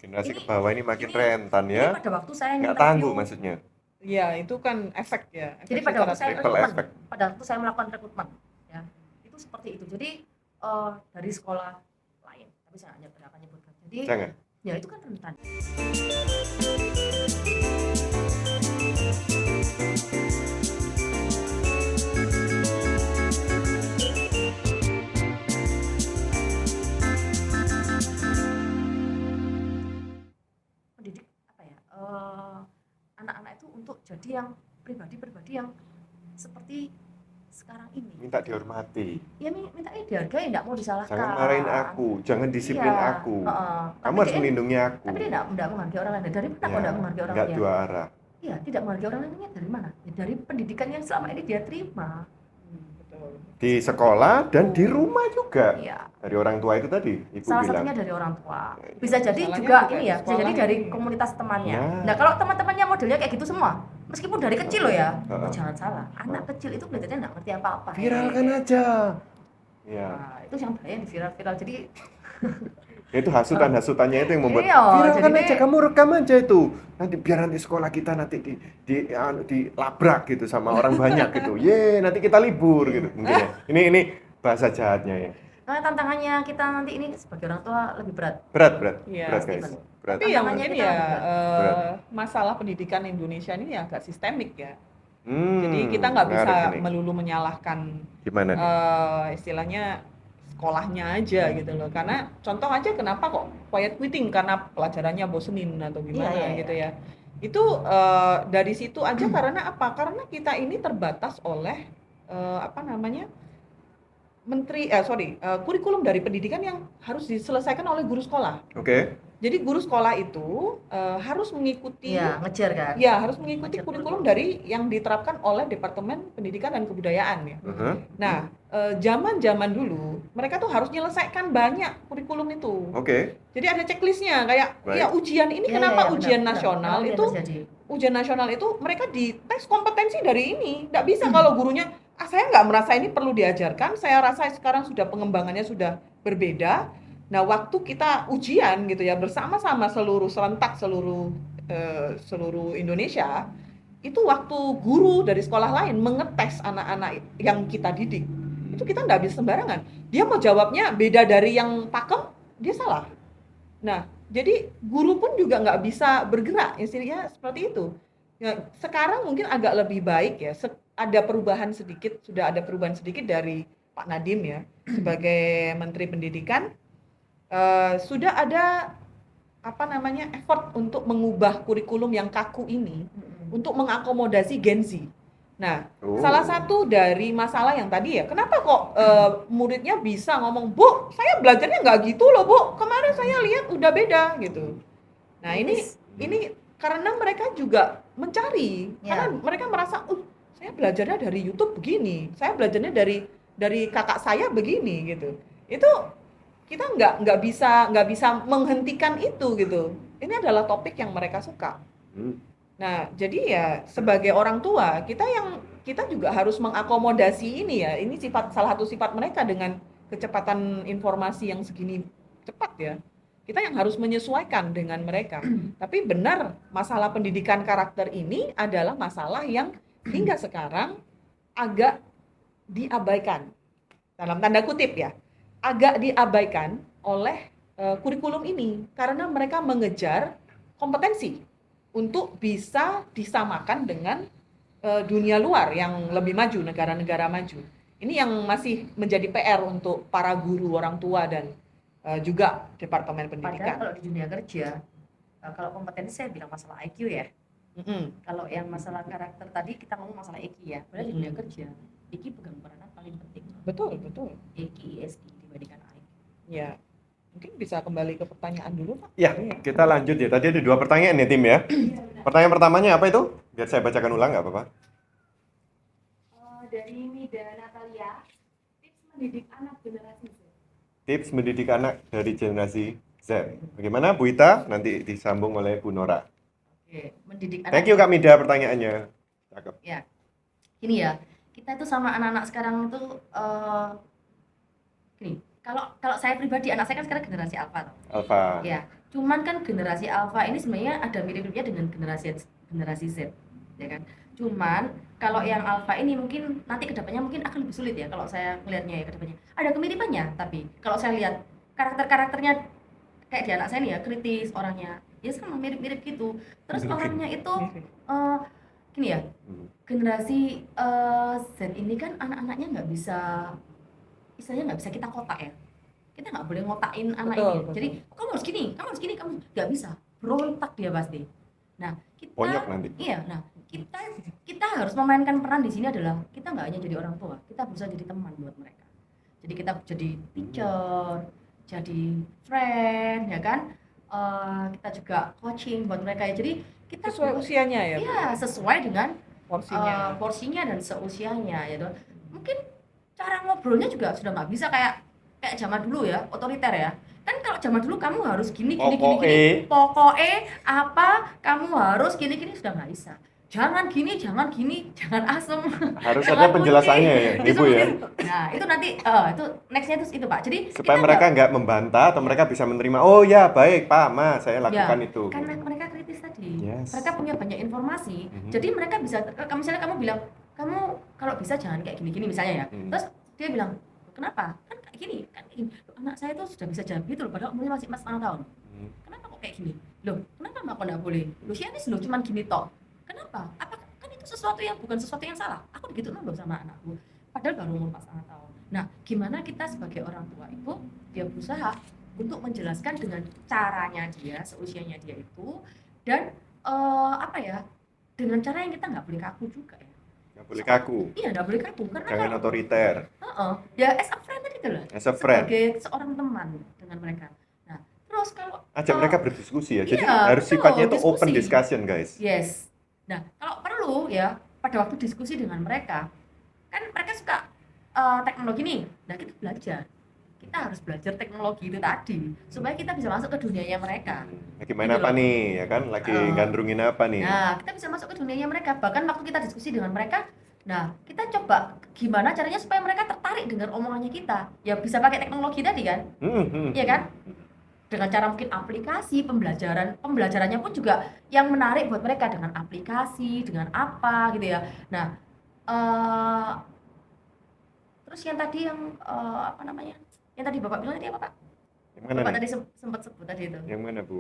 Generasi Ini ke bawah ini makin ini rentan ini ya. pada waktu saya Nggak interview, tangguh maksudnya. Iya, itu kan efek ya, jadi efek pada secara waktu saya Ripple rekrutmen, effect. pada waktu saya melakukan rekrutmen, ya itu seperti itu. Jadi dari sekolah lain, tapi saya nggak akan nyebutkan. Jadi Jangan. ya itu kan rentan. Mendidik apa ya? Anak-anak itu untuk jadi yang pribadi-pribadi yang seperti sekarang ini. Minta dihormati. Ya minta dihargai, nggak mau disalahkan. Jangan marahin aku, jangan disiplin Iya, aku. Kamu tapi harus dia melindungi aku. tapi dia nggak menghargai orang lain. Dari mana kok Ya, nggak menghargai orang nggak lain? dua arah. Iya, tidak menghargai orang lainnya dari mana? Ya, dari pendidikan yang selama ini dia terima. Betul. Di sekolah dan di rumah juga. Iya. Dari orang tua itu tadi, Ibu Salah bilang. satunya dari orang tua. Bisa jadi Masalahnya juga juga ini di ya, bisa sekolah jadi dari ini. komunitas temannya. Nah. Nah, kalau teman-temannya modelnya kayak gitu semua, meskipun dari kecil loh ya, Heeh. jangan salah. Anak kecil itu kelihatannya nggak ngerti apa-apa. Viralkan aja. Ya. Nah, itu yang bahaya di viral-viral. Jadi Itu hasutan-hasutannya itu yang membuat Iya, viralkan jadi aja, kamu rekam aja itu. Nanti biar nanti sekolah kita nanti dilabrak gitu sama orang banyak gitu. Ye, nanti kita libur gitu mungkin ya. Ini bahasa jahatnya ya. nah, tantangannya kita nanti ini sebagai orang tua lebih berat. Berat Iya. guys. Berat. Tapi ya Tantangannya mungkin kita ya berat. masalah pendidikan Indonesia ini ya agak sistemik ya. Hmm, Jadi kita nggak bisa menarik ini. melulu menyalahkan Gimana nih? istilahnya sekolahnya aja gitu loh. Karena contoh aja kenapa kok quiet quitting, karena pelajarannya bosenin atau gimana Iya. gitu ya. Itu dari situ aja karena apa? Karena kita ini terbatas oleh kurikulum dari pendidikan yang harus diselesaikan oleh guru sekolah. Oke. Jadi guru sekolah itu harus mengikuti Iya, ngejar kan. ya harus mengikuti Ngejar kurikulum dari yang diterapkan oleh Departemen Pendidikan dan Kebudayaan ya. Nah, zaman dulu mereka tuh harus menyelesaikan banyak kurikulum itu. Oke. Jadi ada checklistnya kayak Baik. ya ujian ini Iya, kenapa iya, ujian benar, nasional benar. itu Terjadi. ujian nasional itu mereka dites kompetensi dari ini. Nggak bisa kalau gurunya saya nggak merasa ini perlu diajarkan, saya rasa sekarang sudah pengembangannya sudah berbeda. Nah, waktu kita ujian gitu ya bersama-sama serentak seluruh Indonesia, itu waktu guru dari sekolah lain mengetes anak-anak yang kita didik, itu kita nggak bisa sembarangan. Dia mau jawabnya beda dari yang pakem, dia salah. Nah, jadi guru pun juga nggak bisa bergerak, istilahnya seperti itu. Ya, sekarang mungkin agak lebih baik ya, ada perubahan sedikit, sudah ada perubahan sedikit dari Pak Nadiem ya, sebagai Menteri Pendidikan. Sudah ada effort untuk mengubah kurikulum yang kaku ini untuk mengakomodasi Gen Z. Nah, salah satu dari masalah yang tadi ya, kenapa kok muridnya bisa ngomong, Bu, saya belajarnya nggak gitu loh, Bu. Kemarin saya lihat udah beda gitu. Nah, ini karena mereka juga mencari, karena mereka merasa, saya belajarnya dari YouTube begini, saya belajarnya dari kakak saya begini gitu. Itu kita nggak bisa menghentikan itu gitu. Ini adalah topik yang mereka suka. Nah, jadi ya sebagai orang tua kita juga harus mengakomodasi ini ya. Ini salah satu sifat mereka dengan kecepatan informasi yang segini cepat ya. Kita yang harus menyesuaikan dengan mereka. Tapi benar, masalah pendidikan karakter ini adalah masalah yang hingga sekarang agak diabaikan. Dalam tanda kutip ya. Agak diabaikan oleh kurikulum ini karena mereka mengejar kompetensi untuk bisa disamakan dengan dunia luar yang lebih maju, negara-negara maju. Ini yang masih menjadi PR untuk para guru, orang tua dan juga Departemen Pendidikan. Padahal kalau di dunia kerja, kalau kompetensi saya bilang masalah IQ ya. Kalau yang masalah karakter tadi kita ngomong masalah EQ ya. Padahal di dunia kerja, EQ pegang peranan paling penting. Betul. EQ, ISQ dibandingkan IQ. Ya, mungkin bisa kembali ke pertanyaan dulu, Pak. Ya, kita lanjut ya. Tadi ada 2 pertanyaan ya, tim ya. Pertanyaan pertamanya apa itu? Biar saya bacakan ulang, nggak apa-apa. Dari Mida Natalia, tips mendidik anak generasi Z. Tips mendidik anak dari generasi Z. Bagaimana, Bu Ita? Nanti disambung oleh Bu Nora. Oke, mendidik anak. Thank you, Kak Mida, pertanyaannya. Cakep. Ya, gini ya, kita itu sama anak-anak sekarang itu gini. Kalau saya pribadi, anak saya kan sekarang generasi Alpha. Alfa. Ya, Cuman kan generasi alpha ini sebenarnya ada mirip-miripnya dengan generasi Z, ya kan? Cuman kalau yang alpha ini mungkin nanti kedepannya mungkin akan lebih sulit ya kalau saya melihatnya ya kedepannya. Ada kemiripannya, tapi kalau saya lihat karakternya kayak di anak saya nih ya, kritis orangnya, ya sama mirip-mirip gitu. Terus orangnya itu gini ya, generasi Z ini kan anak-anaknya nggak bisa, istilahnya nggak bisa kita kotak ya. Kita nggak boleh ngotakin anak Betul, ini. betul. Jadi kamu harus gini, kamu nggak bisa. Berontak dia pasti. Nah, kita Bonyok nanti. iya, nah kita harus memainkan peran di sini adalah kita nggak hanya jadi orang tua, kita berusaha jadi teman buat mereka. Jadi kita jadi teacher, jadi friend, ya kan? Kita juga coaching buat mereka ya. Jadi kita Sesuai usianya ya, Bu? iya, sesuai dengan Porsinya. porsinya dan seusianya ya. Mungkin cara ngobrolnya juga sudah nggak bisa kayak zaman dulu ya, otoriter ya. Kan kalau zaman dulu kamu harus gini pokoknya apa kamu harus gini sudah nggak bisa. Jangan gini, jangan asem. Harus jangan ada penjelasannya putih. ya, Ibu ya. Nah, itu nanti itu nextnya itu Pak. Jadi Supaya kita mereka nggak membantah atau mereka bisa menerima, oh ya baik Pak, Ma, saya lakukan ya, itu. karena mereka kritis tadi. Yes. Mereka punya banyak informasi. Mhm. Jadi mereka bisa, misalnya kamu bilang, kamu kalau bisa jangan kayak gini misalnya ya. Mhm. Terus dia bilang, kenapa? Kan kayak gini. Loh, anak saya tuh sudah bisa jalan gitu loh, padahal umurnya masih 4,5 tahun. Kenapa kok kayak gini? Loh, kenapa mak kok nggak boleh? Loh, si Anis loh cuman gini tok. Kenapa? Apa kan itu sesuatu yang bukan sesuatu yang salah? Aku begitu loh sama anakku. Padahal baru umur 4,5 tahun. Nah, gimana kita sebagai orang tua itu dia berusaha untuk menjelaskan dengan caranya dia, seusianya dia itu, dan apa ya, dengan cara yang kita nggak boleh kaku juga ya. Nggak boleh kaku, Iya, nggak boleh kaku karena jangan kalau otoriter, ya as a friend tadi tuh lah, as a friend. sebagai seorang teman dengan mereka. Nah, terus kalau Ajak mereka berdiskusi ya. Jadi iya, harus betul, sifatnya itu open diskusi. discussion, guys. Yes. Nah, kalau perlu ya pada waktu diskusi dengan mereka, kan mereka suka teknologi nih. Nah, kita belajar. Kita harus belajar teknologi itu tadi supaya kita bisa masuk ke dunianya mereka. Lagi main Gitu apa loh. nih, ya kan? Lagi gandrungin apa nih? Nah, kita bisa masuk ke dunianya mereka. Bahkan waktu kita diskusi dengan mereka, nah, kita coba gimana caranya supaya mereka tertarik dengan omongannya kita. Ya bisa pakai teknologi tadi kan? Iya kan? Dengan cara mungkin aplikasi, pembelajarannya pun juga yang menarik buat mereka dengan aplikasi, dengan apa gitu ya. Nah, terus yang tadi yang apa namanya? Yang tadi Bapak bilang tadi apa Pak? Yang mana Bapak nih? tadi sempat sebut tadi itu. Yang mana, Bu?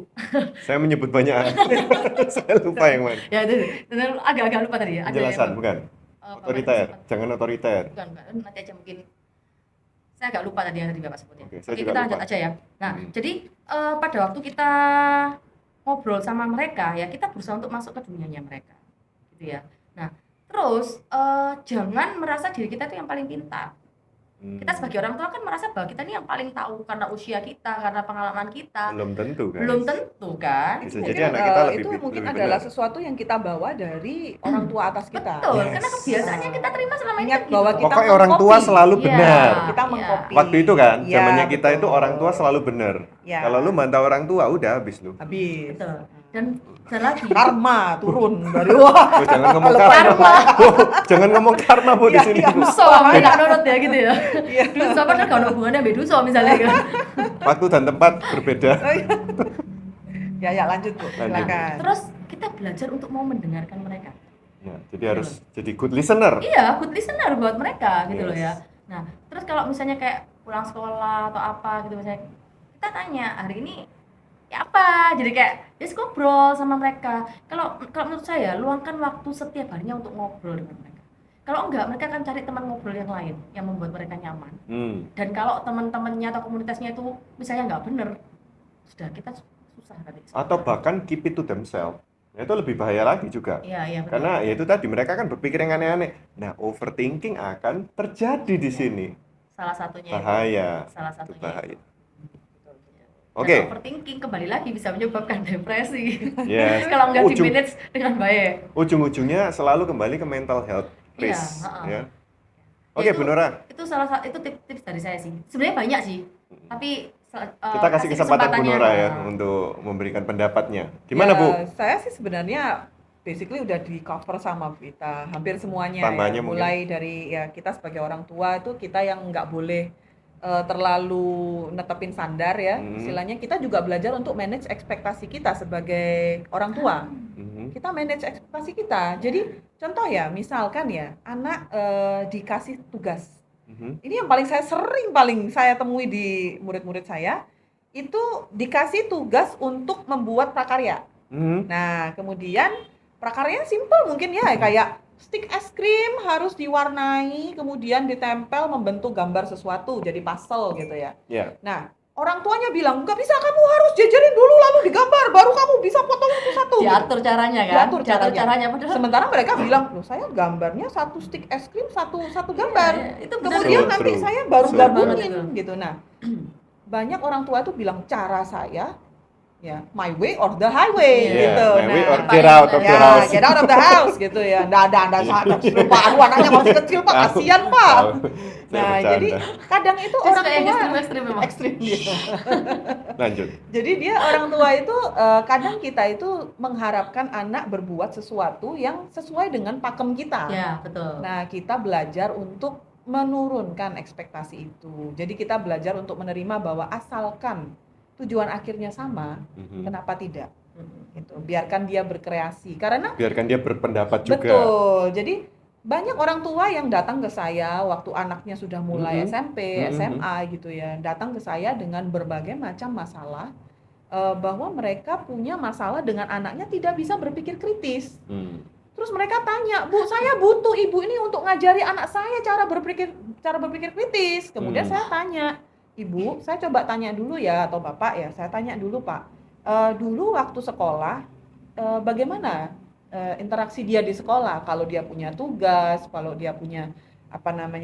Saya menyebut banyak. Saya lupa yang mana. Ya itu agak lupa tadi ya. Ada Penjelasan, yang, bukan? Bapak Otoriter. sempat- Jangan otoriter. bukan nanti aja mungkin saya agak lupa tadi yang tadi Bapak sebutnya. Oke, saya juga kita lupa. lanjut aja ya. Nah, Hmm. jadi pada waktu kita ngobrol sama mereka ya kita berusaha untuk masuk ke dunianya mereka, gitu ya. Nah, terus jangan merasa diri kita itu yang paling pintar. Kita sebagai orang tua kan merasa bahwa kita ini yang paling tahu karena usia kita, karena pengalaman kita. Belum tentu, guys. Belum tentu kan? Bisa Mungkin, jadi anak kita itu mungkin lebih adalah benar. sesuatu yang kita bawa dari orang tua atas kita. Betul, Yes. karena kebiasaannya kita terima selama ini Ingat kan bahwa gitu. kita Pokoknya orang tua mengcopy. selalu Iya. benar. Kita Iya. mengcopy. Waktu itu kan, Iya, zamannya kita itu betul. orang tua selalu benar. Ya. Kalau lu bantah orang tua, udah habis lu. Habis. Betul. Dan lagi Karma turun dari wah. Oh, jangan ngomong Lepas. karma. Oh, jangan ngomong karma, Bu, di Iya, sini, iya. Bu. duso, makanya nggak nurut ya gitu ya. Iya. Duso padahal nggak ada hubungannya sama duso misalnya kan. Waktu dan tempat berbeda. Ya, lanjut Bu. Lanjut. Silakan. Terus kita belajar untuk mau mendengarkan mereka. Ya, jadi harus jadi good listener. Iya, good listener buat mereka gitu loh Yes. ya. Nah, terus kalau misalnya kayak pulang sekolah atau apa gitu misalnya, kita tanya hari ini ya apa? Jadi kayak just ngobrol sama mereka. Kalau menurut saya luangkan waktu setiap harinya untuk ngobrol dengan mereka. Kalau enggak, mereka akan cari teman ngobrol yang lain yang membuat mereka nyaman. Dan kalau teman-temannya atau komunitasnya itu misalnya nggak bener, sudah kita susah tadi. Atau bahkan keep it to themselves. Nah, itu lebih bahaya lagi juga. Iya, betul. Karena ya itu tadi mereka kan berpikir yang aneh-aneh. Nah, overthinking akan terjadi di sini. salah satunya itu. Bahaya. Salah Itu satunya bahaya. itu. Oke. Dan overthinking kembali lagi bisa menyebabkan depresi. Yes. Kalau nggak di Ujung- manage dengan baik. Ujung-ujungnya selalu kembali ke mental health Iya, risk. heeh. Ya. Oke, Itu- Bu Nora. Itu salah satu itu tips dari saya sih. Sebenarnya banyak sih. Tapi Kita kasih kesempatan Bu Nora ya untuk memberikan pendapatnya. Gimana, Ya, Bu? Saya sih sebenarnya basically udah di cover sama kita hampir semuanya Tambahannya ya. mungkin. Mulai dari ya kita sebagai orang tua itu kita yang nggak boleh terlalu netepin standar ya, Hmm. istilahnya kita juga belajar untuk manage ekspektasi kita sebagai orang tua. Mhm. Kita manage ekspektasi kita. Jadi contoh ya, misalkan ya anak dikasih tugas. Mhm. Ini yang paling saya temui di murid-murid saya itu dikasih tugas untuk membuat prakarya. Mhm. Nah, kemudian prakaryanya simple mungkin ya, kayak stick es krim harus diwarnai, kemudian ditempel membentuk gambar sesuatu, jadi puzzle gitu ya. Ya. Nah, orang tuanya bilang, nggak bisa, kamu harus jejerin dulu lalu digambar, baru kamu bisa foto satu-satu. Diatur caranya kan? Diatur caranya. padahal Sementara mereka bilang, loh saya gambarnya satu stick es krim, satu gambar. Iya, itu benar. Kemudian True, nanti true. saya baru True gabungin banget gitu. Nah, banyak orang tua tuh bilang cara saya ya my way or the highway Iya, gitu. my way or Nah, get out of the ya house. get out of the house gitu ya. Nggak sadar Pak, aduh anaknya masih kecil Pak, kasihan Pak. Tahu. Saya Nah, bercanda. jadi kadang itu Dia orang suka yang tua ekstrim-ekstrim memang. ekstrim dia. Lanjut. Jadi dia orang tua itu kadang kita itu mengharapkan anak berbuat sesuatu yang sesuai dengan pakem kita. Ya, betul. Nah, kita belajar untuk menurunkan ekspektasi itu. Jadi kita belajar untuk menerima bahwa asalkan tujuan akhirnya sama, Mhm. kenapa tidak? Gitu. Biarkan dia berkreasi. Karena Biarkan dia berpendapat juga. betul. Jadi banyak orang tua yang datang ke saya waktu anaknya sudah mulai Mhm. SMP, Mhm. SMA gitu ya, datang ke saya dengan berbagai macam masalah bahwa mereka punya masalah dengan anaknya tidak bisa berpikir kritis. Hmm. Terus mereka tanya, Bu, saya butuh ibu ini untuk ngajari anak saya cara berpikir kritis. Kemudian saya tanya, Ibu, saya coba tanya dulu ya, atau Bapak ya, saya tanya dulu Pak, dulu waktu sekolah, bagaimana interaksi dia di sekolah? Kalau dia punya tugas, kalau dia punya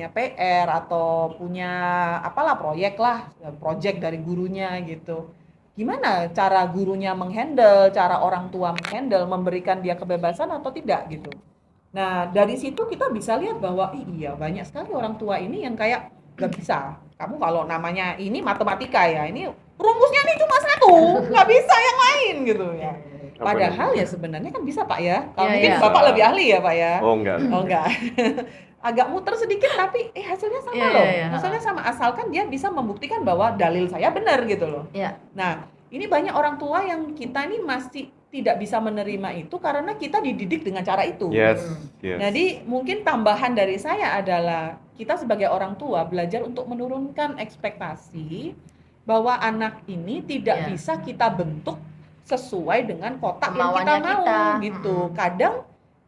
PR atau punya apalah proyek lah, project dari gurunya gitu. Gimana cara gurunya menghandle, cara orang tua menghandle, memberikan dia kebebasan atau tidak gitu. Nah, dari situ kita bisa lihat bahwa iya banyak sekali orang tua ini yang kayak gak bisa. Kamu kalau namanya ini matematika ya, ini rumusnya ini cuma satu, nggak bisa yang lain gitu ya. Apa Padahal namanya? ya sebenarnya kan bisa Pak ya. Kalau Iya, mungkin iya. Bapak lebih ahli ya Pak ya. Oh enggak. Oh enggak. Agak muter sedikit tapi hasilnya sama Iya, loh. iya, iya. Hasilnya sama asalkan dia bisa membuktikan bahwa dalil saya benar gitu loh. Ya, Nah, ini banyak orang tua yang kita ini masih tidak bisa menerima itu karena kita dididik dengan cara itu. Yes. Yes. Jadi mungkin tambahan dari saya adalah kita sebagai orang tua belajar untuk menurunkan ekspektasi bahwa anak ini tidak Iya. bisa kita bentuk sesuai dengan kotak yang kita Kemauannya mau kita. gitu. Kadang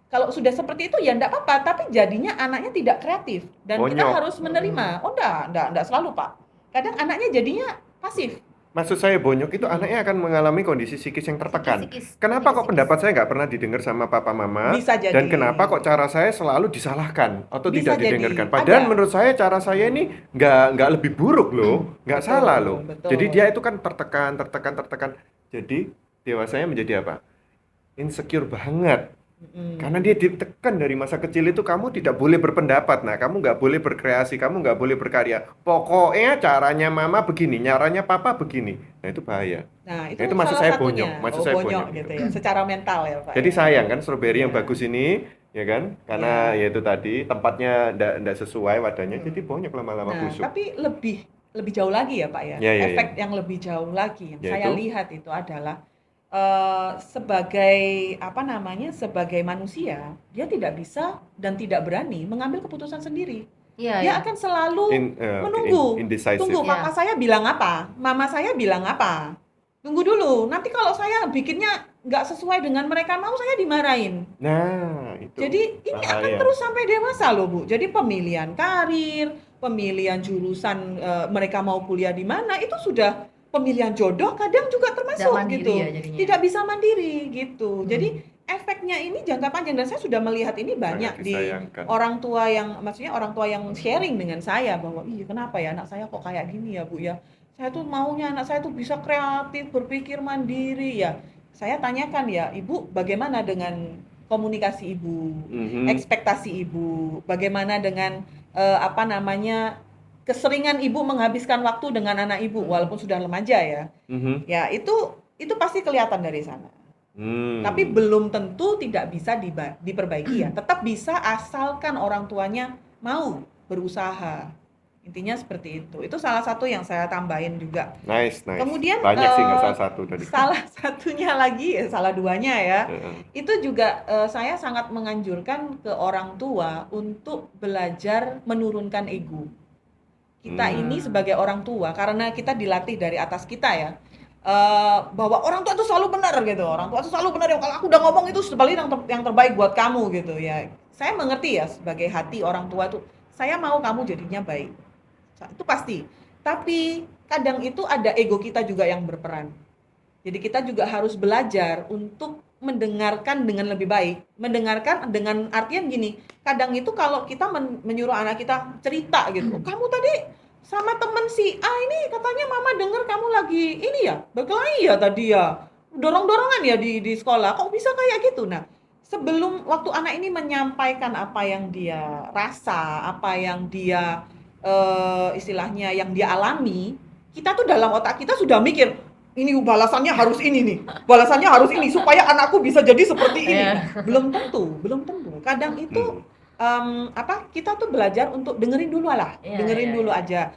kalau sudah seperti itu ya enggak apa-apa, tapi jadinya anaknya tidak kreatif dan kita Bonyok. harus menerima. Oh enggak selalu, Pak. Kadang anaknya jadinya pasif. Maksud saya bonyok itu anaknya akan mengalami kondisi psikis yang tertekan. Psikis. Kenapa kok Psikis. pendapat saya nggak pernah didengar sama papa mama? Bisa jadi. Dan kenapa kok cara saya selalu disalahkan atau Bisa tidak jadi. didengarkan? Padahal Ada. menurut saya cara saya ini nggak lebih buruk loh, nggak Betul, salah loh. betul. Jadi dia itu kan tertekan. Jadi dewasanya menjadi apa? Insecure banget. Karena dia ditekan dari masa kecil itu kamu tidak boleh berpendapat, nah kamu nggak boleh berkreasi, kamu nggak boleh berkarya. Pokoknya caranya mama begini, caranya papa begini. Nah itu bahaya. Nah, Itu salah maksud saya satunya. bonyok, maksud saya bonyok gitu gitu. ya, secara mental ya, Pak. Jadi ya. sayang kan strawberry yang Iya. bagus ini, ya kan? Karena ya itu tadi tempatnya ndak sesuai wadahnya, jadi bonyok lama-lama Nah, busuk. tapi lebih jauh lagi ya, Pak ya. Ya, ya, Efek yang lebih jauh lagi yang saya Yaitu? lihat itu adalah sebagai sebagai manusia, dia tidak bisa dan tidak berani mengambil keputusan sendiri. Iya, Dia ya. akan selalu menunggu. Indecisive. Tunggu Ya. papa saya bilang apa, mama saya bilang apa. Tunggu dulu. Nanti kalau saya bikinnya nggak sesuai dengan mereka mau, saya dimarahin. Nah, itu Jadi ini akan bahaya. terus sampai dewasa loh Bu. Jadi pemilihan karir, pemilihan jurusan mereka mau kuliah di mana itu sudah pemilihan jodoh kadang juga termasuk Tidak mandiri gitu. ya jadinya. Tidak bisa mandiri gitu. Jadi efeknya ini jangka panjang dan saya sudah melihat ini banyak Sangat di disayangkan. orang tua yang sharing dengan saya bahwa iya kenapa ya anak saya kok kayak gini ya Bu ya. Saya tuh maunya anak saya tuh bisa kreatif, berpikir mandiri ya. Saya tanyakan ya, Ibu bagaimana dengan komunikasi Ibu, Mhm. ekspektasi Ibu, bagaimana dengan keseringan Ibu menghabiskan waktu dengan anak Ibu walaupun sudah remaja ya. Mhm. Ya, itu pasti kelihatan dari sana. Tapi belum tentu tidak bisa diperbaiki ya. Tetap bisa asalkan orang tuanya mau berusaha. Intinya seperti itu. Itu salah satu yang saya tambahin juga. Nice. Kemudian Banyak sih, nggak salah satu tadi. salah satunya lagi, salah duanya ya. Heeh. Itu juga saya sangat menganjurkan ke orang tua untuk belajar menurunkan ego. Kita ini sebagai orang tua, karena kita dilatih dari atas kita ya, bahwa orang tua itu selalu benar gitu. Orang tua itu selalu benar, ya kalau aku udah ngomong itu sebenarnya yang terbaik buat kamu gitu ya. Saya mengerti ya sebagai hati orang tua tuh, saya mau kamu jadinya baik. Itu pasti. Tapi kadang itu ada ego kita juga yang berperan. Jadi kita juga harus belajar untuk mendengarkan dengan lebih baik. Mendengarkan dengan artian gini, kadang itu kalau kita menyuruh anak kita cerita gitu, kamu tadi sama temen si A ini katanya mama dengar kamu lagi ini ya, berkelahi ya tadi ya, dorong-dorongan ya di sekolah, kok bisa kayak gitu? Nah, sebelum waktu anak ini menyampaikan apa yang dia rasa, apa yang dia istilahnya yang dia alami, kita tuh dalam otak kita sudah mikir, ini balasannya harus ini nih, balasannya harus ini supaya anakku bisa jadi seperti ini. Belum tentu. Kadang itu kita tuh belajar untuk dengerin dulu lah, dengerin dulu aja.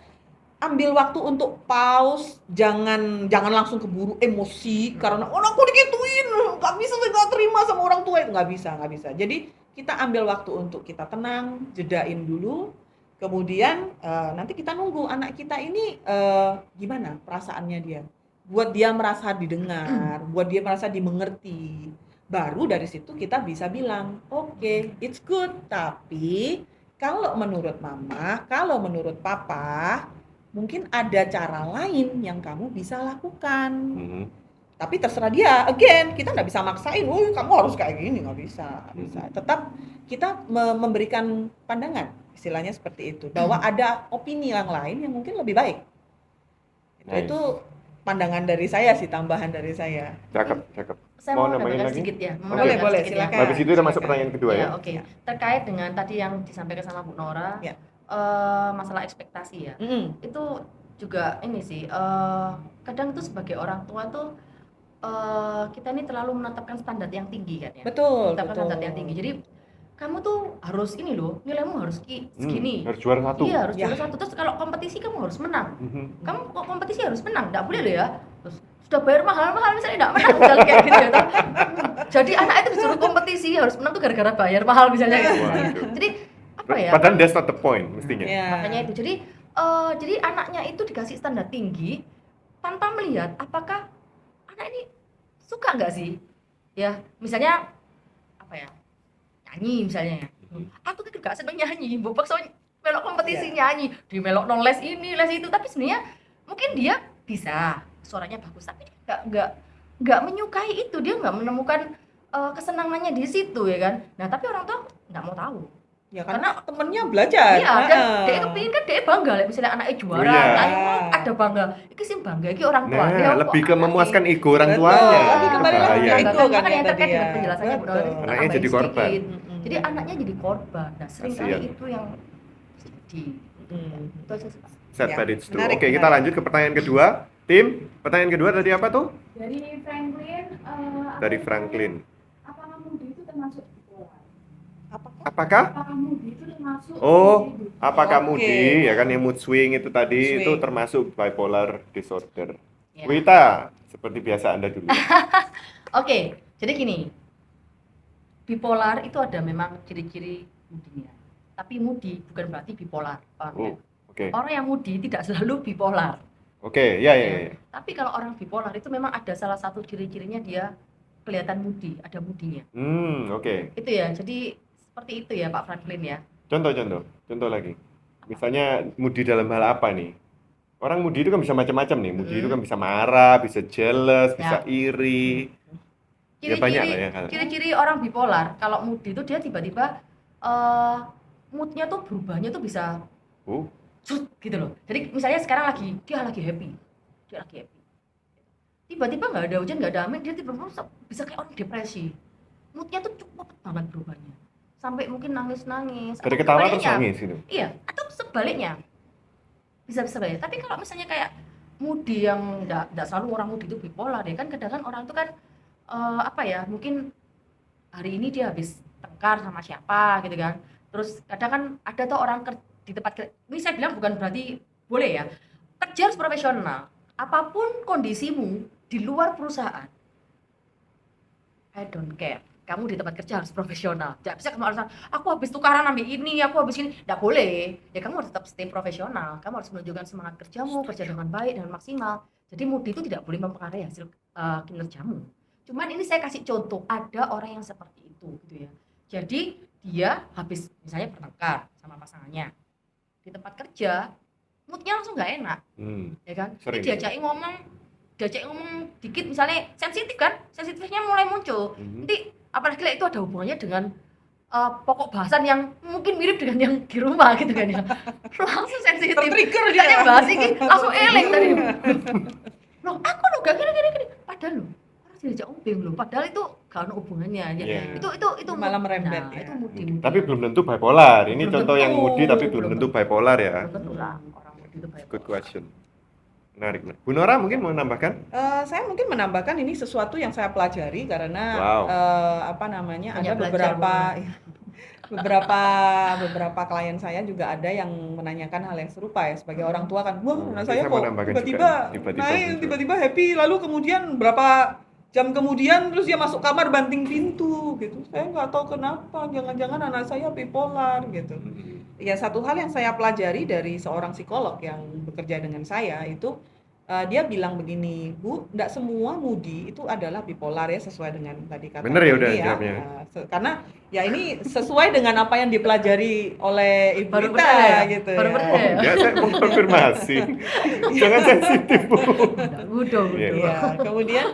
Ambil waktu untuk pause, jangan langsung keburu emosi karena aku digituin, nggak bisa, saya nggak terima sama orang tua itu, nggak bisa. Jadi kita ambil waktu untuk kita tenang, jedain dulu. Kemudian nanti kita nunggu anak kita ini gimana perasaannya dia. Buat dia merasa didengar, buat dia merasa dimengerti. Baru dari situ kita bisa bilang, oke, it's good. Tapi kalau menurut mama, kalau menurut papa, mungkin ada cara lain yang kamu bisa lakukan. Tapi terserah dia, again, kita nggak bisa maksain, kamu harus kayak gini, nggak bisa. Tetap kita memberikan pandangan, istilahnya seperti itu, bahwa ada opini yang lain yang mungkin lebih baik. Nice. Itu pandangan dari saya sih, tambahan dari saya. Cakep. Saya Mau mau nambahin nambahkan lagi? sedikit ya. Boleh, silakan. Habis itu udah masuk pertanyaan kedua ya. Oke. Terkait dengan tadi yang disampaikan sama Bu Nora, Ya. masalah ekspektasi ya. Mm-mm. Itu juga ini sih, kadang tuh sebagai orang tua tuh kita ini terlalu menetapkan standar yang tinggi kan ya. Betul. Menetapkan standar yang tinggi. Jadi kamu tuh harus ini loh, nilaimu harus segini. Harus juara satu. Iya, harus Ya. juara satu. Terus kalau kompetisi kamu harus menang. Mhm. Kamu kok kompetisi harus menang, nggak boleh loh ya. Terus sudah bayar mahal-mahal misalnya nggak menang, misalnya kayak gitu ya. Jadi anak itu disuruh kompetisi harus menang tuh gara-gara bayar mahal misalnya gitu. Waduh. Jadi apa ya? Padahal that's not the point mestinya. Ya. Makanya itu. Jadi anaknya itu dikasih standar tinggi tanpa melihat apakah anak ini suka nggak sih? Ya, misalnya apa ya? Nyanyi misalnya ya. Aku tuh gak seneng nyanyi, mbok paksa melok kompetisi nyanyi, di melok non les ini, les itu, tapi sebenarnya mungkin dia bisa, suaranya bagus, tapi dia nggak menyukai itu, dia nggak menemukan kesenangannya di situ ya kan. Nah, tapi orang tua nggak mau tahu. Ya karena temennya belajar. Iya, dan dia kepingin kan dia bangga, misalnya anaknya juara, Oh, iya. ayo ada bangga. Iki sih bangga, iki orang tua. Dia Nah, kok lebih ke anaknya memuaskan sih. ego orang Betul. tuanya. Lagi kembali lagi Bahaya. ke itu kan Makanya yang terkait tadi dengan ya. penjelasannya Bu Nora, Betul. kita Anaknya tambahin jadi korban. sedikit. Jadi anaknya jadi korban. Nah, seringkali Kasian. itu yang terjadi. Itu aja sih, Pak. Set Ya, tadi itu. menarik, Oke, kita menarik. lanjut ke pertanyaan kedua. Tim, pertanyaan kedua tadi apa tuh? Dari Franklin, Dari Franklin. apakah Moody itu termasuk bipolar? Apakah? Apakah Moody itu termasuk Oh, individu? apakah Oke. moody ya kan yang mood swing itu tadi Swing. itu termasuk bipolar disorder. Ya. Wita, seperti biasa Anda dulu. Oke, jadi gini. Bipolar itu ada memang ciri-ciri moodinya. Tapi moody bukan berarti bipolar. Paham ya? Oh, oke. Orang yang moody tidak selalu bipolar. Oke, ya. Tapi kalau orang bipolar itu memang ada salah satu ciri-cirinya dia kelihatan moody, ada moodinya. Oke. Itu ya. Jadi seperti itu ya Pak Franklin ya. Contoh lagi. Misalnya moody dalam hal apa nih? Orang moody itu kan bisa macam-macam nih. Moody itu kan bisa marah, bisa jealous, bisa iri. Ya banyak lah ya. Ciri-ciri orang bipolar kalau moody itu dia tiba-tiba moodnya tuh berubahnya tuh bisa Oh, cerut gitu loh. Jadi misalnya sekarang dia lagi happy. Tiba-tiba nggak ada hujan, nggak ada angin, dia tiba-tiba bisa kayak orang depresi. Moodnya tuh cepet banget berubahnya. Sampai mungkin nangis-nangis. dari atau ketawa terus sebaliknya. nangis gitu. Iya, atau sebaliknya. Bisa sebaliknya. Tapi kalau misalnya kayak moody yang nggak selalu orang moody itu bipolar ya kan, kadang kan orang itu kan mungkin hari ini dia habis tengkar sama siapa gitu kan. Terus kadang kan ada tuh orang di tempat kerja, ini saya bilang bukan berarti boleh ya, kerja harus profesional. Apapun kondisimu di luar perusahaan, I don't care. Kamu di tempat kerja harus profesional. Tidak bisa kamu alasan, aku habis tukaran ambil ini, aku habis ini. Tidak boleh. Ya kamu harus tetap stay profesional. Kamu harus menunjukkan semangat kerjamu, kerja dengan baik, dengan maksimal. Jadi mood itu tidak boleh mempengaruhi hasil kinerjamu. Cuman ini saya kasih contoh, ada orang yang seperti itu gitu ya. Jadi dia habis misalnya bertengkar sama pasangannya. Di tempat kerja, moodnya langsung nggak enak. Ya kan? Sering. Diajak ngomong dikit misalnya sensitif kan, sensitifnya mulai muncul. Nanti apalagi itu ada hubungannya dengan pokok bahasan yang mungkin mirip dengan yang di rumah gitu kan ya, langsung sensitif, Tertrigger dia dia. bahas ini langsung eleng tadi. Loh aku lo gak gini, padahal lo harus diajak ombeng lo, padahal itu gak ada hubungannya ya. Iya. Itu Malah merembet, nah, ya. itu mudi. Tapi belum tentu bipolar. Ini Belum contoh tentu. yang moody tapi belum Belum tentu bipolar ya. betul lah orang mudi itu baik. Good question. Menarik. Bu Nora mungkin mau nambahkan? Saya mungkin menambahkan ini sesuatu yang saya pelajari karena Wow. apa namanya, Banyak ada belajar, beberapa klien saya juga ada yang menanyakan hal yang serupa ya, sebagai orang tua kan, wah anak Nanti saya saya mau kok nambahkan tiba-tiba juga. Tiba-tiba naik, muncul. tiba-tiba happy, lalu kemudian berapa jam kemudian terus dia masuk kamar banting pintu gitu. Saya nggak tahu kenapa, jangan-jangan anak saya bipolar gitu. Ya, satu hal yang saya pelajari dari seorang psikolog yang bekerja dengan saya itu, dia bilang begini, Bu, enggak semua moody itu adalah bipolar ya, sesuai dengan tadi kata Bener ya udah ini jawabnya. karena ya ini sesuai dengan apa yang dipelajari oleh ibu Baru kita benar ya? gitu Baru ya. benar ya? Ya, saya mau konfirmasi. Jangan sensitif, Bu. Udah. Iya. Iya, kemudian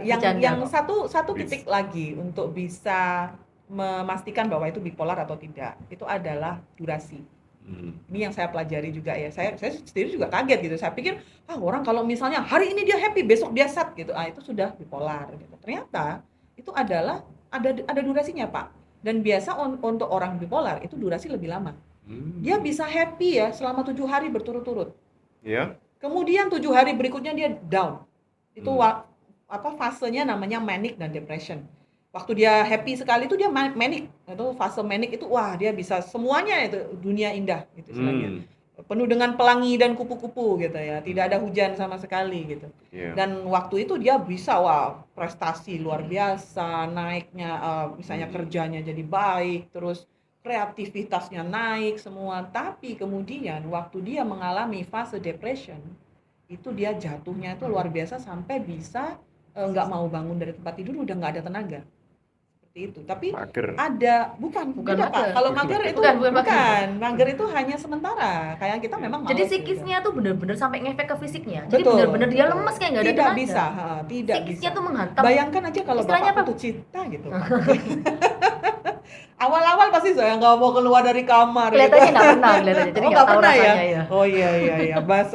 Bercanda yang kok. satu titik lagi untuk bisa memastikan bahwa itu bipolar atau tidak, itu adalah durasi. Ini yang saya pelajari juga ya. Saya sendiri juga kaget gitu. Saya pikir, orang kalau misalnya hari ini dia happy, besok dia sad gitu, itu sudah bipolar gitu. Ternyata itu adalah ada durasinya, Pak. Dan biasa untuk orang bipolar itu durasi lebih lama. Dia bisa happy ya selama 7 hari berturut-turut. Ya. Kemudian 7 hari berikutnya dia down. Itu fasenya namanya manic dan depression. Waktu dia happy sekali itu dia manic. Itu fase manic itu wah dia bisa semuanya, itu dunia indah gitu istilahnya. Penuh dengan pelangi dan kupu-kupu gitu ya. Tidak ada hujan sama sekali gitu. Iya. Dan waktu itu dia bisa prestasi luar biasa, naiknya misalnya kerjanya jadi baik, terus kreativitasnya naik semua. Tapi kemudian waktu dia mengalami fase depression, itu dia jatuhnya itu luar biasa sampai bisa nggak mau bangun dari tempat tidur, udah nggak ada tenaga. Seperti itu. Tapi Mager. ada bukan mager. beda, Pak. Kalau mager itu Bukan mager. mager itu hanya sementara. Kayak kita memang Jadi malas psikisnya tuh benar-benar sampai ngefek ke fisiknya. gitu. Jadi Betul, benar-benar dia betul. lemes kayak nggak ada Tidak tenaga. bisa, tidak Psikisnya bisa. tuh menghantam. Bayangkan aja kalau Istilahnya Bapak apa? putus cinta gitu. Awal-awal pasti saya nggak mau keluar dari kamar. Kelihatannya gitu. nggak pernah kelihatannya. Jadi Oh, nggak tahu pernah rasanya ya. Oh iya,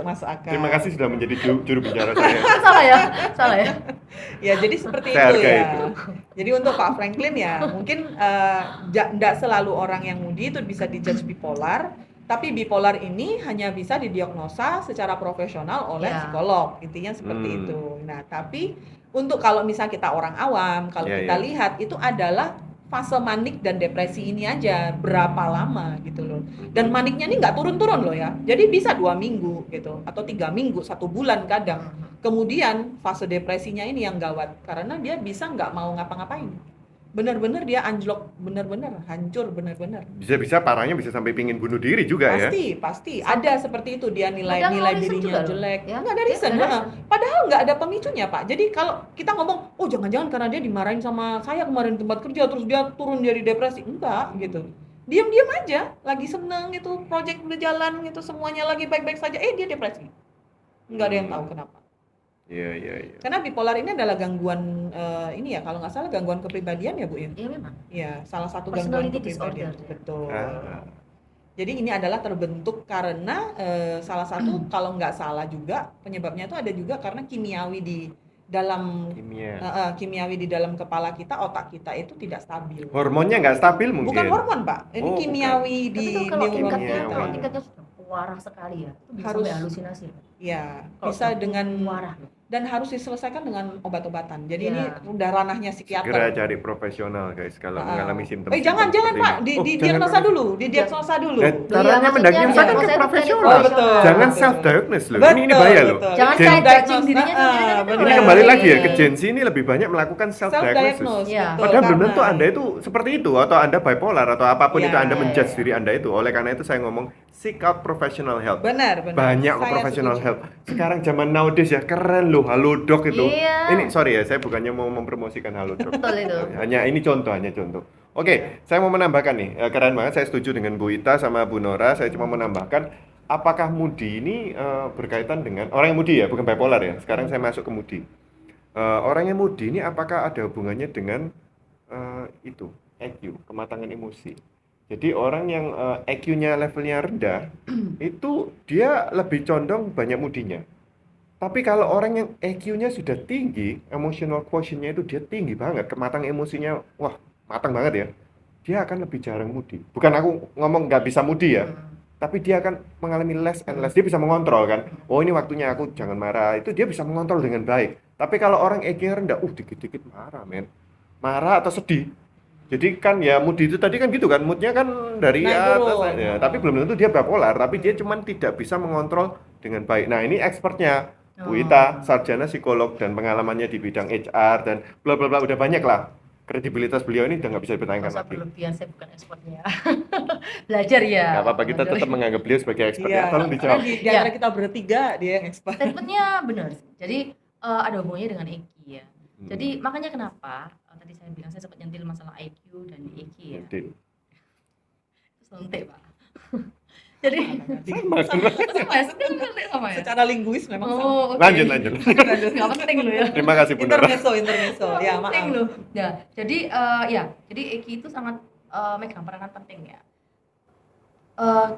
masuk akal. Terima kasih sudah menjadi juru bicara saya. Salah ya. Ya, jadi seperti Saya itu hargai ya. itu. Jadi untuk Pak Franklin ya, mungkin nggak selalu orang yang moody itu bisa dijudge bipolar, tapi bipolar ini hanya bisa didiagnosa secara profesional oleh Ya. psikolog. Intinya seperti Hmm. itu. Nah, tapi untuk kalau misalnya kita orang awam, kalau Ya, kita ya. lihat itu adalah fase manik dan depresi ini aja berapa lama gitu loh. Dan maniknya ini nggak turun-turun loh ya. Jadi bisa 2 minggu gitu atau 3 minggu, 1 bulan kadang. Kemudian fase depresinya ini yang gawat karena dia bisa nggak mau ngapa-ngapain. Benar-benar dia anjlok, benar-benar hancur, benar-benar. Bisa-bisa parahnya bisa sampai pingin bunuh diri juga ya. Pasti ada seperti itu, dia nilai Kadang no reason dirinya juga loh, jelek. ya. Nggak ada Dia reason. nggak ada Padahal nggak ada pemicunya, Pak. Jadi kalau kita ngomong, oh jangan-jangan karena dia dimarahin sama saya kemarin di tempat kerja terus dia turun jadi depresi. Enggak gitu. Diam-diam aja, lagi seneng gitu, project udah jalan gitu, semuanya lagi baik-baik saja, dia depresi. Nggak ada yang tahu kenapa. Iya. Karena bipolar ini adalah gangguan ini ya, kalau nggak salah gangguan kepribadian ya, Bu. Iya memang. Ya, salah satu gangguan Personality kepribadian. disorder. Betul. Ah. Jadi ini adalah terbentuk karena salah satu kalau nggak salah juga penyebabnya itu ada juga karena kimiawi di dalam Kimia. kimiawi di dalam kepala kita, otak kita itu tidak stabil. Hormonnya nggak stabil mungkin. Bukan hormon, Pak. Ini Oh, kimiawi Tapi di itu kalau neuron tingkatnya kita. sudah parah sekali ya. Itu bisa Harus- sampai halusinasi. Ya, Kalau bisa sudah dengan parah loh. dan harus diselesaikan dengan obat-obatan. Jadi Iya. ini udah ranahnya Segera psikiater. cari profesional guys kalau Ah. mengalami simptom. Jangan Pak, didiagnosa dulu, didiagnosa dulu. Caranya maksudnya mendiagnosa kan ke diagnosa itu profesional. Oh, betul. Jangan Betul. self diagnose loh. Betul, Ini bahaya loh. betul. Jangan Gen- self judging dirinya Nah, sendiri kan benar. Ini loh. kembali lagi ya Iya. ke Gen Z ini lebih banyak melakukan self diagnosis. Self-diagnose, Iya. betul, Padahal belum karena- tentu Anda itu seperti itu atau Anda bipolar atau apapun Iya, itu Anda iya, menjudge iya. diri Anda itu. Oleh karena itu saya ngomong seek out professional help. Benar. Banyak kok Saya professional setuju. help. Sekarang zaman nowadays ya keren loh Halodoc itu. Iya. Ini sorry ya, saya bukannya mau mempromosikan Halodoc. Betul itu. Hanya contoh. Oke, saya mau menambahkan nih, keren banget. Saya setuju dengan Bu Ita sama Bu Nora. Saya cuma menambahkan, apakah moody ini berkaitan dengan orang yang moody ya, bukan bipolar ya. Sekarang saya masuk ke moody. Orang yang moody ini apakah ada hubungannya dengan itu EQ, kematangan emosi. Jadi orang yang EQ-nya levelnya rendah, itu dia lebih condong banyak moodinya. Tapi kalau orang yang EQ-nya sudah tinggi, emotional quotient-nya itu dia tinggi banget, kematang emosinya, wah matang banget ya. Dia akan lebih jarang moody. Bukan aku ngomong nggak bisa moody ya, tapi dia akan mengalami less and less. Dia bisa mengontrol kan. Oh ini waktunya aku jangan marah. Itu dia bisa mengontrol dengan baik. Tapi kalau orang EQ-nya rendah, dikit-dikit marah men. Marah atau sedih. Jadi kan ya moody itu tadi kan gitu kan, moodnya kan dari Naik atas turun. ya. Tapi belum tentu dia bipolar, tapi dia cuman tidak bisa mengontrol dengan baik. Nah ini expertnya Bu Ita, sarjana psikolog dan pengalamannya di bidang HR dan bla bla bla, udah banyak lah. Kredibilitas beliau ini udah nggak bisa dipertanyakan Masa lagi. berlebihan, saya bukan expertnya. Belajar ya. Nggak apa-apa, kita Belajar. tetap menganggap beliau sebagai expert Iya. ya. Tolong dijawab. Karena di antara kita bertiga dia yang expert. Statementnya benar. Jadi ada hubungannya dengan EQ ya. Hmm. Jadi makanya kenapa tadi saya bilang saya sempat nyentil masalah IQ dan EQ ya. Deal. Itu sontek pak. Jadi Sama. sama ya, sama ya. Secara linguis memang sama. Oh, oke. Lanjut. Nggak penting lo ya. Terima kasih Bu Nora. Intermezzo. Ya, Penting maaf. loh. Ya, jadi jadi EQ itu sangat megang peranan penting ya.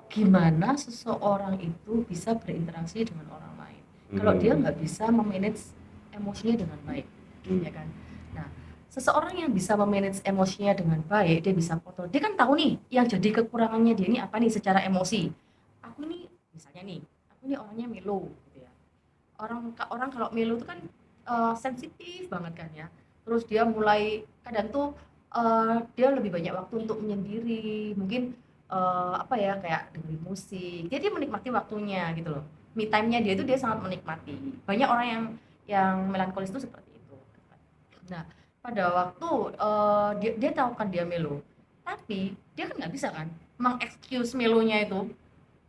Gimana seseorang itu bisa berinteraksi dengan orang lain? Kalau dia nggak bisa memanage emosinya dengan baik, ya kan? Nah, seseorang yang bisa memanage emosinya dengan baik, dia bisa kontrol. Dia kan tahu nih, yang jadi kekurangannya dia ini apa nih secara emosi. Aku ini, misalnya nih, aku ini orangnya melo, gitu ya. Orang kalau melo itu kan sensitif banget kan ya. Terus dia mulai kadang tuh dia lebih banyak waktu untuk menyendiri, mungkin kayak dengerin musik. Dia menikmati waktunya gitu loh. Me time-nya dia itu dia sangat menikmati. Banyak orang yang melankolis itu seperti itu. Nah, pada waktu dia tahu kan dia melo, tapi dia kan nggak bisa kan mengexcuse melonya itu,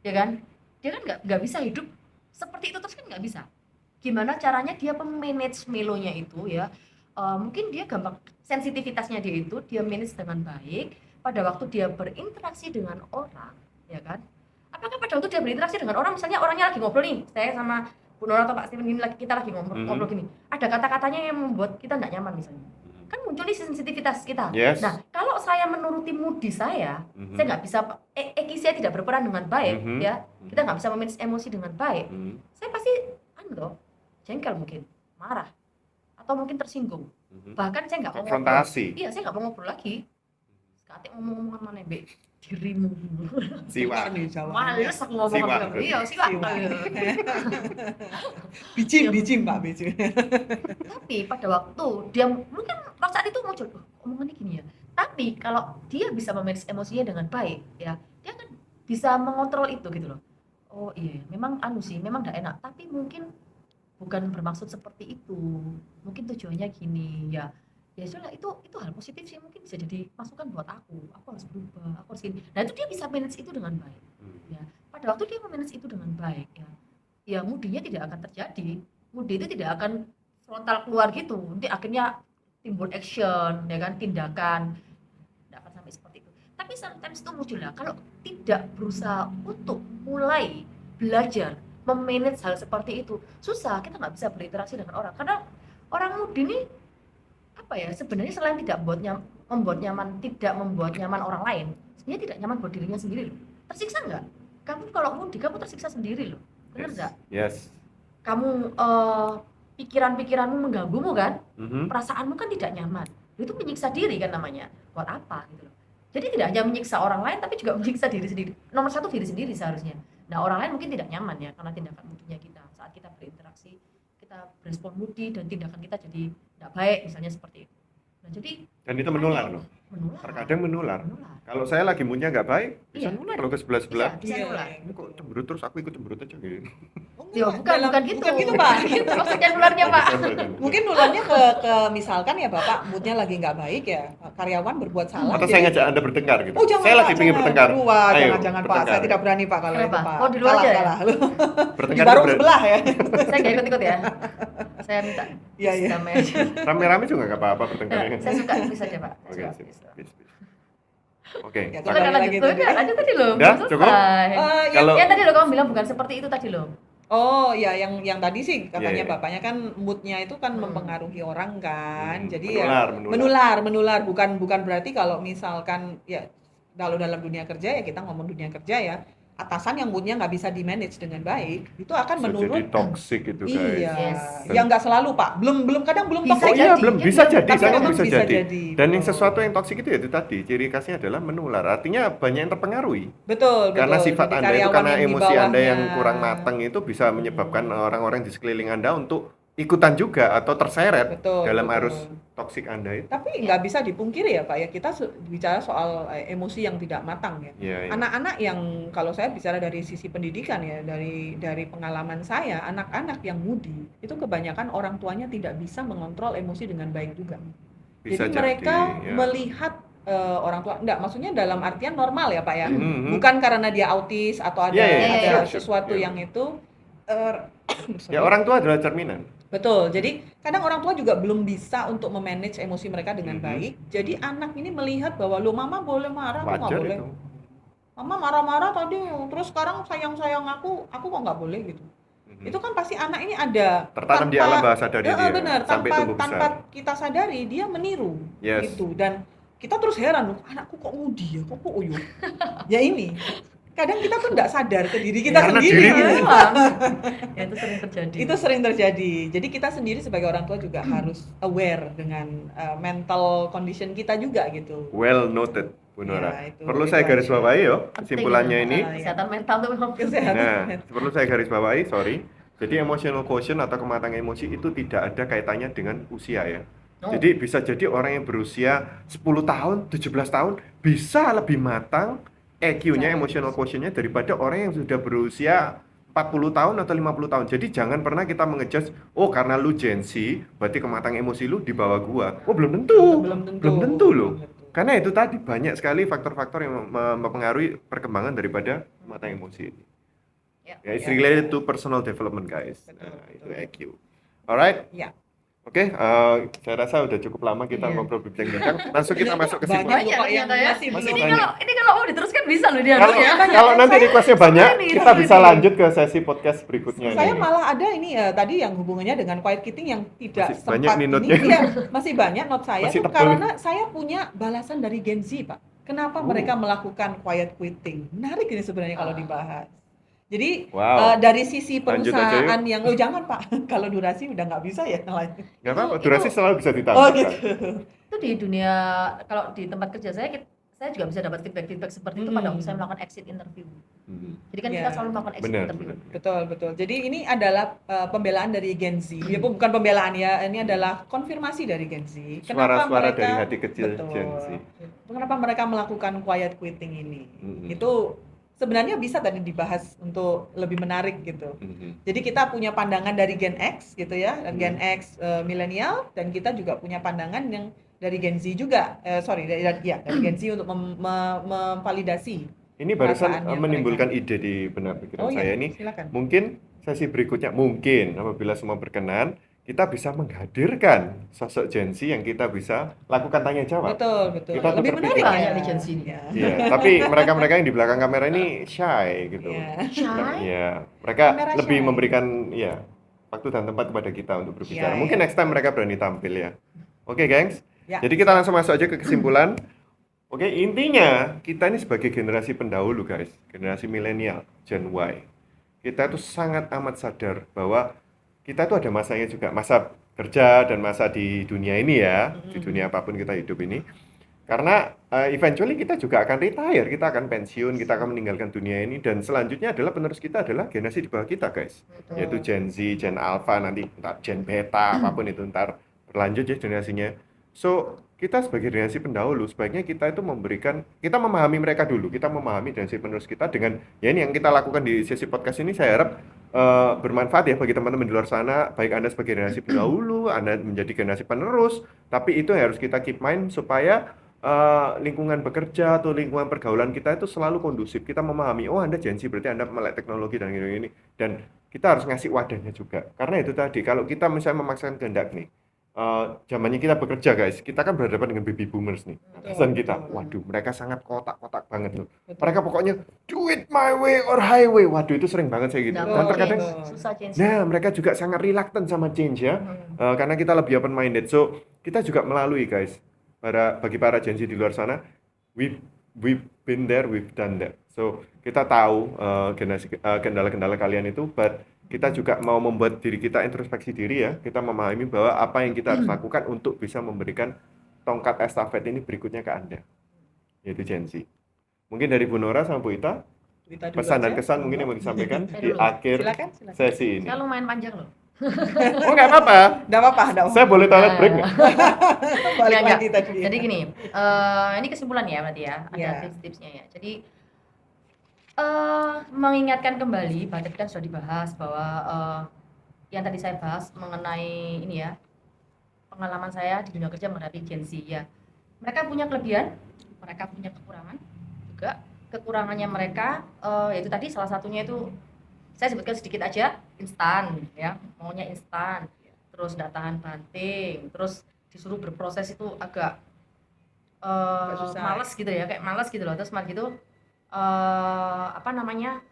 ya kan? Dia kan nggak bisa hidup seperti itu terus kan nggak bisa. Gimana caranya dia memanage melonya itu ya? Mungkin dia gampang sensitivitasnya dia itu dia manage dengan baik. Pada waktu dia berinteraksi dengan orang, ya kan? Apakah pada waktu dia berinteraksi dengan orang, misalnya orangnya lagi ngobrol nih, saya sama Bu Nora atau Pak Steven ini kita lagi ngobrol gini, ada kata-katanya yang membuat kita nggak nyaman misalnya, kan muncul nih sensitivitas kita. Yes. Nah, kalau saya menuruti moodi saya nggak bisa, EQ saya tidak berperan dengan baik, ya, kita nggak bisa memanage emosi dengan baik, saya pasti jengkel mungkin, marah, atau mungkin tersinggung, bahkan saya nggak mau Konfrontasi. ngobrol. Iya, saya nggak mau ngobrol lagi. Katik ngomong-ngomongan mana be dirimu. Siwa. nih Jawa. Males aku ngomong Siwa. sama dia. Iya, siwa. Bicim Pak, bicim. Tapi pada waktu dia mungkin pada saat itu muncul, omongannya gini ya. Tapi kalau dia bisa memanage emosinya dengan baik, ya, dia kan bisa mengontrol itu gitu loh. Oh iya, memang memang enggak enak, tapi mungkin bukan bermaksud seperti itu. Mungkin tujuannya gini, ya. Ya sudah, itu hal positif sih, mungkin bisa jadi masukan buat aku harus berubah, aku harus gini. Nah itu dia bisa manage itu dengan baik ya. Pada waktu dia memanage itu dengan baik ya moodinya tidak akan terjadi, moodi itu tidak akan frontal keluar gitu, nanti akhirnya timbul action ya kan, tindakan, tidak akan sampai seperti itu. Tapi sometimes itu muncul lah kalau tidak berusaha untuk mulai belajar memanage hal seperti itu, susah, kita nggak bisa berinteraksi dengan orang karena orang moodi ini sebenarnya selain tidak membuat nyaman orang lain, sebenarnya tidak nyaman buat dirinya sendiri loh. Tersiksa nggak? Kamu kalau moody kamu tersiksa sendiri loh, benar nggak? Yes. Kamu pikiran-pikiranmu mengganggumu kan, perasaanmu kan tidak nyaman, itu menyiksa diri kan namanya. Buat apa gitu loh? Jadi tidak hanya menyiksa orang lain, tapi juga menyiksa diri sendiri. Nomor satu diri sendiri seharusnya. Nah orang lain mungkin tidak nyaman ya karena tindakan moodinya kita saat kita berinteraksi, kita kita berespon moody dan tindakan kita jadi tidak baik misalnya seperti itu. Nah jadi Dan itu menular loh. menular. Terkadang menular. Menular. Kalau saya lagi moodnya nggak baik, bisa Iya. nular loh ke sebelah-sebelah. Bisa Iya, nular. iya. Ini kok cemberut terus, aku ikut cemberut aja gitu. Oh, Ya, enggak, bukan gitu. bukan gitu Pak. Itu maksudnya nularnya Pak. Mungkin nularnya ke misalkan ya Bapak moodnya lagi nggak baik ya, karyawan berbuat salah. Atau jadi- saya ngajak Anda bertengkar gitu. Oh jangan Saya Pak, lagi pengen jangan. bertengkar. Aduh, wah, Ayo, jangan Pak, bertengkar. saya tidak berani Pak kalau Kenapa? itu Pak. Oh, di luar Kalah, aja ya? kalah. Bertengkar Di warung itu sebelah ya. Saya nggak ikut-ikut ya. Saya minta Iya, iya. damai aja. rame-rame juga nggak apa-apa bertengkarnya. Saya suka bisa aja Pak. Oke, Saya sip. suka. Peace, peace. Oke, Ya, Kita Kembali udah lanjut lagi tuh, tadi. udah lanjut tadi loh. Udah, belum cukup? selesai. Yang- Kalau- Ya tadi loh kamu bilang bukan seperti itu tadi loh. Oh ya, yang tadi sih katanya Iya, iya. bapaknya kan moodnya itu kan mempengaruhi orang kan, jadi menular, ya menular bukan berarti kalau misalkan ya kalau dalam dunia kerja ya kita ngomong dunia kerja ya atasan yang moodnya nggak bisa di manage dengan baik itu akan Bisa menurun. jadi toxic gitu guys. Iya, Yes. yang nggak selalu Pak, belum kadang belum Bisa Oh toxic. iya, jadi, belum ya, bisa belum. jadi, Tapi saya memang bisa bisa jadi. jadi, Dan yang betul. sesuatu yang toksik itu ya itu tadi, ciri khasnya adalah menular. Artinya banyak yang terpengaruhi. Betul, Karena betul. sifat Jadi Anda itu karyawan karena yang di emosi Anda yang bawahnya. kurang matang itu bisa menyebabkan orang-orang di sekeliling Anda untuk ikutan juga atau terseret Betul, dalam betul. arus toksik Anda itu. Tapi nggak bisa dipungkiri ya Pak ya, kita bicara soal emosi yang tidak matang ya. Iya, iya. Anak-anak yang kalau saya bicara dari sisi pendidikan ya, dari pengalaman saya, anak-anak yang moody itu kebanyakan orang tuanya tidak bisa mengontrol emosi dengan baik juga. Bisa Jadi mereka ya. melihat orang tua, enggak, maksudnya dalam artian normal ya Pak ya, Mhm. bukan karena dia autis atau ada Iya, iya, iya, ada sure, sesuatu iya. yang itu Ya orang tua adalah cerminan. betul. Jadi kadang orang tua juga belum bisa untuk memanage emosi mereka dengan Mhm. baik. Jadi anak ini melihat bahwa lo mama boleh marah, aku nggak Wajar boleh. itu. Mama marah-marah tadi, terus sekarang sayang-sayang aku kok nggak boleh gitu. Mhm. Itu kan pasti anak ini ada Tertanam di alam bahasa dari Ya, dia benar, sampai tumbuh tanpa besar. kita sadari dia meniru Yes. gitu. Dan kita terus heran loh, anakku kok moody ya, kok uyu. Ya ini, kadang kita tuh nggak sadar ke diri kita Karena sendiri. diri gitu. Memang. Ya itu sering terjadi. Itu sering terjadi. Jadi kita sendiri sebagai orang tua juga harus aware dengan mental condition kita juga gitu. Well noted, Bu Nora. Ya, itu- Perlu itu saya garis aja. bawahi yo Penting kesimpulannya ya. ini. Kesehatan mental tuh memang Kesehatan. Nah, perlu saya garis bawahi, sorry. Jadi emotional quotient atau kematangan emosi itu tidak ada kaitannya dengan usia ya. Oh. Jadi bisa jadi orang yang berusia 10 tahun, 17 tahun bisa lebih matang EQ-nya, emotional quotient-nya daripada orang yang sudah berusia 40 tahun atau 50 tahun. Jadi jangan pernah kita mengejudge, oh karena lu Gen Z, berarti kematangan emosi lu di bawah gua. Oh belum tentu. Belum tentu. Belum tentu loh. Belum tentu. Karena itu tadi banyak sekali faktor-faktor yang mempengaruhi perkembangan daripada kematangan emosi ini. Ya. Ya, it's Ya. related to personal development guys. Betul, Nah, itu betul. EQ. Alright. Ya. Oke, saya rasa udah cukup lama kita Iya. ngobrol bincang-bincang. Langsung kita masuk ke Banyak kesimpulan. loh, Pak, yang ternyata ya. masih Masih belum. banyak. Ini kalau mau diteruskan bisa loh dia Kalau harusnya. kalau nanti requestnya banyak, ini, kita bisa ini. lanjut ke sesi podcast berikutnya. Saya nih. malah ada ini tadi yang hubungannya dengan quiet quitting yang tidak Masih sempat banyak nih ini. note-nya. Iya, masih banyak note saya Masih tuh tebal. karena saya punya balasan dari Gen Z, Pak. Kenapa Oh. mereka melakukan quiet quitting? Menarik ini sebenarnya kalau dibahas. Jadi Wow. dari sisi Lanjut aja perusahaan yang jangan Pak, kalau durasi udah nggak bisa ya lanjut. Nggak apa-apa, Itu- durasi selalu bisa ditambah. Oh Kak. gitu. Itu di dunia kalau di tempat kerja saya juga bisa dapat feedback seperti itu pada waktu saya melakukan exit interview. Hmm. Jadi kan Ya. kita selalu melakukan exit Benar, interview. benar. Betul, betul. Jadi ini adalah pembelaan dari Gen Z. Ya bukan pembelaan ya, ini adalah konfirmasi dari Gen Z. Suara-suara dari hati kecil Betul. Gen Z. Kenapa mereka melakukan quiet quitting ini? Mhm. Itu sebenarnya bisa tadi dibahas untuk lebih menarik gitu. Mhm. Jadi kita punya pandangan dari Gen X gitu ya, dan Gen Hmm. X milenial, dan kita juga punya pandangan yang dari Gen Z juga, dari Gen Z untuk memvalidasi. Ini barusan Perasaannya menimbulkan ide di benak pikiran Oh saya iya, ini. silakan. Mungkin sesi berikutnya, mungkin apabila semua berkenan, kita bisa menghadirkan sosok Gen Z yang kita bisa lakukan tanya jawab. Betul, betul. Kita tuh Lebih berpikir- menarik Banyak ya. di Gen Z ini. Ya. Iya, tapi mereka-mereka yang di belakang kamera ini shy gitu. Iya. Shy? Iya, mereka Kamera lebih shy. memberikan ya waktu dan tempat kepada kita untuk berbicara. Iya, Mungkin iya. next time mereka berani tampil ya. Oke, gengs. Ya. Jadi kita langsung masuk aja ke kesimpulan. Oke, intinya kita ini sebagai generasi pendahulu, guys, generasi milenial, Gen Y. Kita tuh sangat amat sadar bahwa kita tuh ada masanya juga, masa kerja dan masa di dunia ini ya, di dunia apapun kita hidup ini. Karena eventually kita juga akan retire, kita akan pensiun, kita akan meninggalkan dunia ini, dan selanjutnya adalah penerus kita adalah generasi di bawah kita, guys. Betul. Yaitu Gen Z, Gen Alpha, nanti entar Gen Beta, apapun itu ntar berlanjut ya generasinya. So, kita sebagai generasi pendahulu sebaiknya kita itu kita memahami mereka dulu, kita memahami generasi penerus kita dengan ya ini yang kita lakukan di sesi podcast ini. Saya harap bermanfaat ya bagi teman-teman di luar sana, baik Anda sebagai generasi pendahulu, Anda menjadi generasi penerus, tapi itu harus kita keep mind supaya lingkungan bekerja atau lingkungan pergaulan kita itu selalu kondusif. Kita memahami, oh Anda Gen Z berarti Anda melek teknologi dan gini-gini. Dan kita harus ngasih wadahnya juga. Karena itu tadi, kalau kita misalnya memaksakan kehendak nih, zamannya kita bekerja guys, kita kan berhadapan dengan baby boomers nih. Atasan kita, waduh mereka sangat kotak-kotak banget loh. Mereka pokoknya do it my way or highway. Waduh itu sering banget saya gitu. Nggak Dan mau terkadang change, susah change. nah, mereka juga sangat reluctant sama change ya. Karena kita lebih open minded. So, kita juga melalui guys. Bagi para Gen Z di luar sana, we've been there, we've done that. So, kita tahu kendala-kendala kalian itu, but kita juga mau membuat diri kita introspeksi diri ya. Kita memahami bahwa apa yang kita harus lakukan untuk bisa memberikan tongkat estafet ini berikutnya ke Anda. Yaitu Gen Z. Mungkin dari Bu Nora sama Bu Ita, Cerita dulu pesan dan aja. kesan mungkin yang mau disampaikan Saya di dulu. akhir Silakan. sesi ini. Saya lumayan panjang loh. Oh nggak apa-apa, Nggak apa-apa. saya boleh toilet break nggak? Balik Nggak. lagi tadi. Jadi gini, ini kesimpulan ya berarti ya, ada Iya. tips-tipsnya ya. Jadi mengingatkan kembali, tadi kan sudah dibahas bahwa yang tadi saya bahas mengenai ini ya, pengalaman saya di dunia kerja menghadapi Gen Z ya. Mereka punya kelebihan, mereka punya kekurangan juga. Kekurangannya mereka yaitu tadi salah satunya itu saya sebutkan sedikit aja, instan ya, maunya instan, terus nggak tahan banting, terus disuruh berproses itu agak susah. malas gitu ya, kayak malas gitu loh, terus malah gitu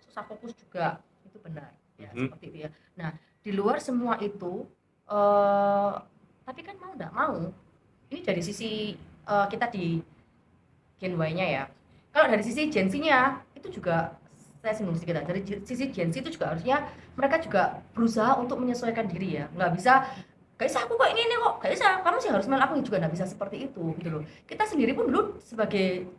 susah fokus juga, itu benar ya, seperti itu ya. Nah di luar semua itu tapi kan mau nggak mau ini dari sisi kita di Gen Y-nya ya. Kalau dari sisi Gen Z-nya itu juga saya singgung sedikit, dari sisi Gen Z itu juga harusnya mereka juga berusaha untuk menyesuaikan diri ya. Nggak bisa, gak bisa aku kok ini kok, gak bisa, kamu sih harus melakukan, juga nggak bisa seperti itu gitu loh. Kita sendiri pun dulu sebagai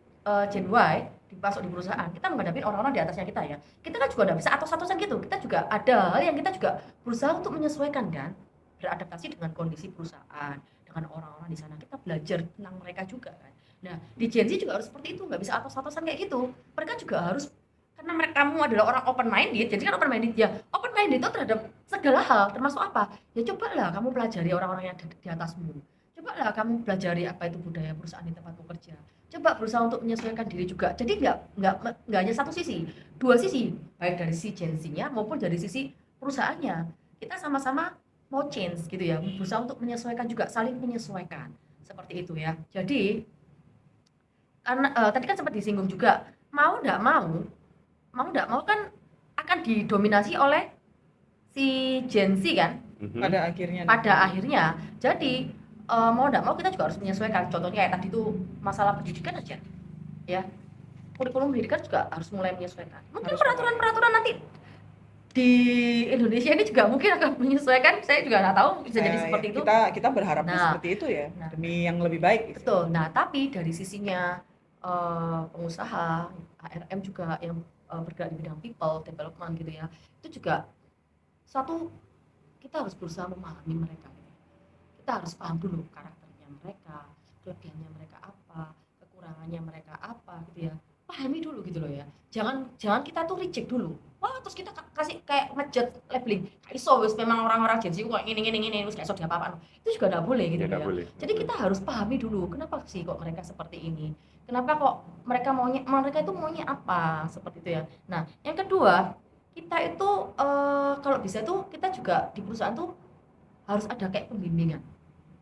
Gen Y masuk di perusahaan, kita menghadapi orang-orang di atasnya kita ya. Kita kan juga nggak bisa atos-atosan gitu. Kita juga ada hal yang kita juga berusaha untuk menyesuaikan dan beradaptasi dengan kondisi perusahaan, dengan orang-orang di sana. Kita belajar tentang mereka juga kan. Nah di Gen Z juga harus seperti itu, nggak bisa atos-atosan kayak gitu. Mereka juga harus, karena kamu adalah orang open minded, jadi kan open minded ya, open minded itu terhadap segala hal, termasuk apa ya, cobalah kamu pelajari orang-orang yang di atasmu, cobalah kamu pelajari apa itu budaya perusahaan di tempat bekerja, coba berusaha untuk menyesuaikan diri juga. Jadi nggak hanya satu sisi, dua sisi, baik dari sisi Gen Z-nya maupun dari sisi perusahaannya. Kita sama-sama mau change gitu ya, berusaha untuk menyesuaikan juga, saling menyesuaikan seperti itu ya. Jadi karena tadi kan sempat disinggung juga, mau nggak mau kan akan didominasi oleh si Gen Z kan pada akhirnya. Jadi mau nggak mau kita juga harus menyesuaikan. Contohnya kayak tadi tuh masalah pendidikan aja ya, kurikulum pendidikan juga harus mulai menyesuaikan. Mungkin peraturan nanti di Indonesia ini juga mungkin akan menyesuaikan, saya juga nggak tahu bisa jadi seperti itu. Kita berharapnya seperti itu ya, demi yang lebih baik. Betul. Nah tapi dari sisinya pengusaha, HRM juga yang bergerak di bidang people development gitu ya, itu juga satu, kita harus berusaha memahami mereka. Kita harus paham dulu karakternya mereka, kelebihannya mereka apa, kekurangannya mereka apa gitu ya, pahami dulu gitu loh ya. Jangan kita tuh reject dulu, wah terus kita kasih kayak ngejudge, labeling iso wis memang orang-orang Gen Z kok ini wis gak iso diapa-apaan, itu juga nggak boleh gitu ya. Jadi kita harus pahami dulu kenapa sih kok mereka seperti ini, kenapa kok mereka itu maunya apa, seperti itu ya. Nah yang kedua, kita itu kalau bisa tuh kita juga di perusahaan tuh harus ada kayak pembimbingan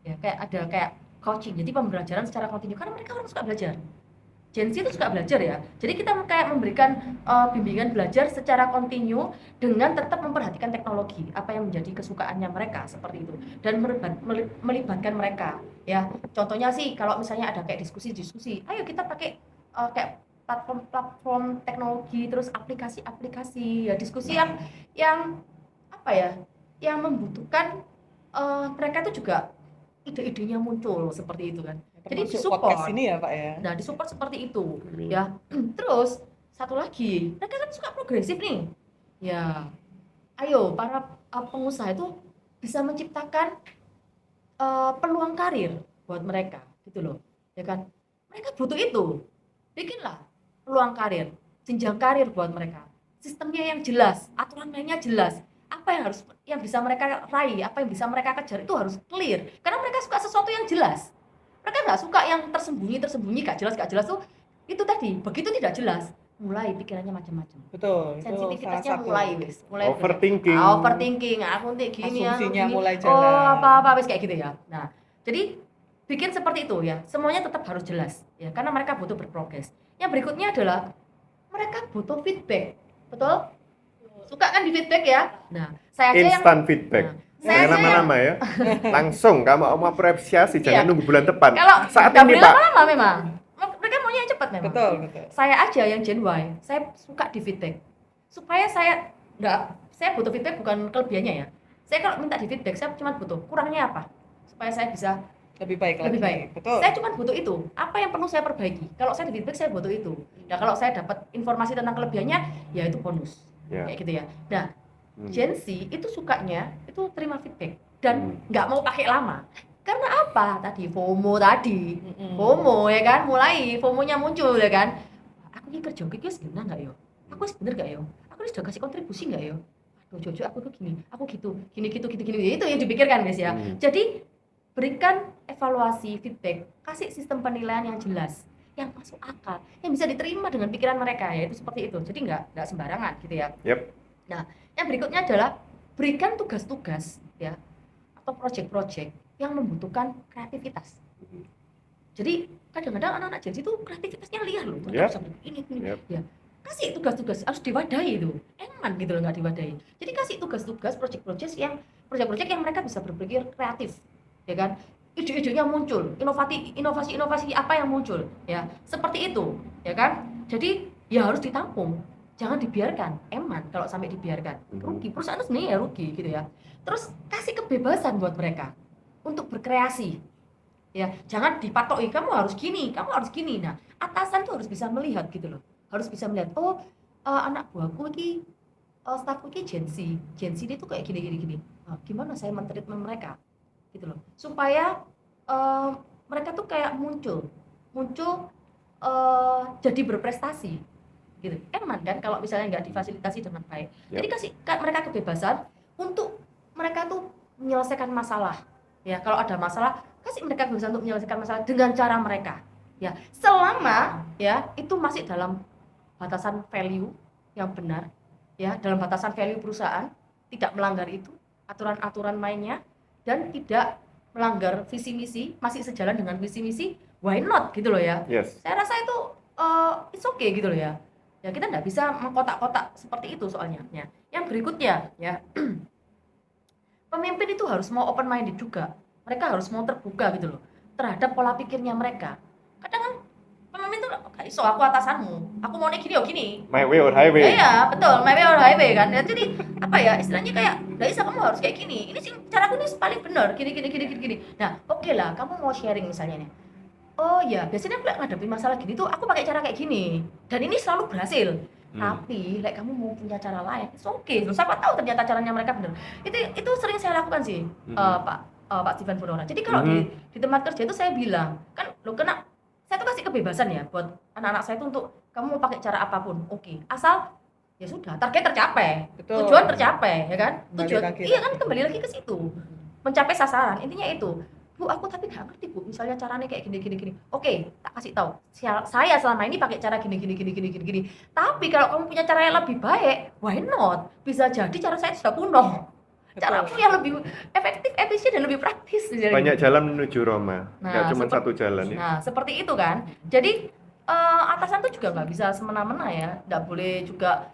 ya, kayak coaching, jadi pembelajaran secara kontinu, karena mereka orang suka belajar. Gen Z itu suka belajar ya, jadi kita kayak memberikan bimbingan belajar secara kontinu dengan tetap memperhatikan teknologi, apa yang menjadi kesukaannya mereka, seperti itu, dan melibatkan mereka ya. Contohnya sih kalau misalnya ada kayak diskusi, ayo kita pakai kayak platform teknologi, terus aplikasi ya, diskusi yang apa ya, yang membutuhkan mereka itu juga ide-idenya muncul seperti itu kan. Jadi Termasuk disupport. podcast ini ya Pak ya. Nah, disupport seperti itu, ya. Terus satu lagi, mereka kan suka progresif nih. Ya, ayo para pengusaha itu bisa menciptakan peluang karir buat mereka, gitu loh, ya kan? Mereka butuh itu. Bikinlah peluang karir, jenjang karir buat mereka. Sistemnya yang jelas, aturan mainnya jelas. Apa yang bisa mereka raih, apa yang bisa mereka kejar itu harus clear. Karena mereka suka sesuatu yang jelas. Mereka nggak suka yang tersembunyi, gak jelas tuh. Itu tadi, begitu tidak jelas, mulai pikirannya macam-macam. Betul, itu salah Sensitivitasnya satu. mulai Overthinking. overthinking. Aku nih gini ya, Asumsinya gini. mulai Oh, jalan. apa-apa wis kayak gitu ya. Nah, jadi bikin seperti itu ya. Semuanya tetap harus jelas ya, karena mereka butuh berprogres. Yang berikutnya adalah mereka butuh feedback. Betul? Suka kan di feedback ya? Nah, saya aja yang Instant feedback. Nah, saya Jangan aja lama-lama ya. Langsung kamu mau apresiasi, Iya. jangan nunggu bulan depan. kalau Saat nggak ini, boleh Pak. lama-lama memang. Mereka maunya yang cepat memang. Betul. Saya aja yang Gen Y, saya suka di feedback supaya saya butuh feedback bukan kelebihannya ya. Saya kalau minta di feedback saya cuma butuh kurangnya apa supaya saya bisa Lebih baik lebih lagi. baik. Betul. Saya cuma butuh itu, apa yang perlu saya perbaiki. Kalau saya di feedback saya butuh itu. Nah, kalau saya dapat informasi tentang kelebihannya, ya itu bonus. Ya. Kayak gitu ya. Nah, Hmm. Gen Z itu sukanya itu terima feedback dan Hmm. nggak mau pakai lama. Karena apa? Tadi FOMO tadi. Mm-mm. FOMO ya kan, mulai FOMO-nya muncul ya kan. Aku ini kerja iki wis bener enggak yo? Aku wis bener enggak yo? Aku wis udah kasih kontribusi enggak yo? Aduh Jojo, aku tuh gini, aku gitu, gini. Itu yang dipikirkan guys ya. Hmm. Jadi berikan evaluasi, feedback, kasih sistem penilaian yang jelas, yang masuk akal, yang bisa diterima dengan pikiran mereka, yaitu seperti itu. Jadi nggak sembarangan gitu ya. Yep. Nah, yang berikutnya adalah berikan tugas-tugas ya atau proyek-proyek yang membutuhkan kreativitas. Jadi kadang-kadang anak-anak Gen Z itu kreativitasnya liar loh. Yep. Bisa ini. Yep. Ya. Kasih tugas-tugas harus diwadahi itu. Eman gitu loh nggak diwadahi. Jadi kasih tugas-tugas proyek-proyek yang mereka bisa berpikir kreatif, ya kan? Ide-idenya muncul, inovasi apa yang muncul, ya seperti itu, ya kan? Jadi ya harus ditampung, jangan dibiarkan. Eman kalau sampai dibiarkan, rugi perusahaan itu sebenarnya ya rugi gitu ya. Terus kasih kebebasan buat mereka untuk berkreasi, ya jangan dipatoki kamu harus gini. Nah atasan tuh harus bisa melihat gitu loh, harus bisa melihat anak buahku ini stafku ini Gen Z itu kayak gini. Gimana saya men-treatment mereka gitu loh, supaya mereka tuh kayak muncul jadi berprestasi gitu. Eman kan kalau misalnya nggak difasilitasi dengan baik. Yep. Jadi kasih mereka kebebasan untuk mereka tuh menyelesaikan masalah ya. Kalau ada masalah kasih mereka kebebasan untuk menyelesaikan masalah dengan cara mereka ya, selama ya itu masih dalam batasan value yang benar ya, dalam batasan value perusahaan, tidak melanggar itu aturan-aturan mainnya dan tidak melanggar visi misi, masih sejalan dengan visi misi, why not gitu loh ya. Yes. Saya rasa itu it's okay gitu loh ya. Ya kita nggak bisa mengkotak-kotak seperti itu soalnya. Ya. Yang berikutnya ya, pemimpin itu harus mau open minded juga. Mereka harus mau terbuka gitu loh terhadap pola pikirnya mereka. Kadang kan pemimpin tuh gak iso, aku atasanmu, aku mau gini gini. My way or highway. Iya betul, my way or highway kan. Dan jadi apa ya istilahnya kayak gak bisa, kamu harus kayak gini. Ini sih caraku ini paling benar, gini. Nah oke lah, kamu mau sharing misalnya nih. Oh ya, biasanya aku ngadepin masalah gini tuh aku pakai cara kayak gini. Dan ini selalu berhasil. Tapi kamu mau punya cara lain, it's okay. Siapa tahu ternyata caranya mereka benar. Itu sering saya lakukan sih, Pak Steven Bonora. Jadi kalau di tempat kerja itu saya bilang, kan lo kena, saya tuh kasih kebebasan ya buat anak-anak saya itu untuk kamu mau pakai cara apapun, oke. Asal ya sudah, target tercapai, Betul. tujuan tercapai, ya kan? Kembali lagi ke situ, mencapai sasaran. Intinya itu, Bu, aku tapi nggak ngerti Bu, misalnya caranya kayak gini. Oke, tak kasih tahu. Saya selama ini pakai cara gini. Tapi kalau kamu punya cara yang lebih baik, why not? Bisa jadi cara saya sudah kuno. Cara aku yang lebih efektif, efisien dan lebih praktis. Banyak jalan menuju Roma, nggak cuma seperti- satu jalan ya. Nah, seperti itu kan. Jadi atasan tuh juga nggak bisa semena-mena ya. Nggak boleh juga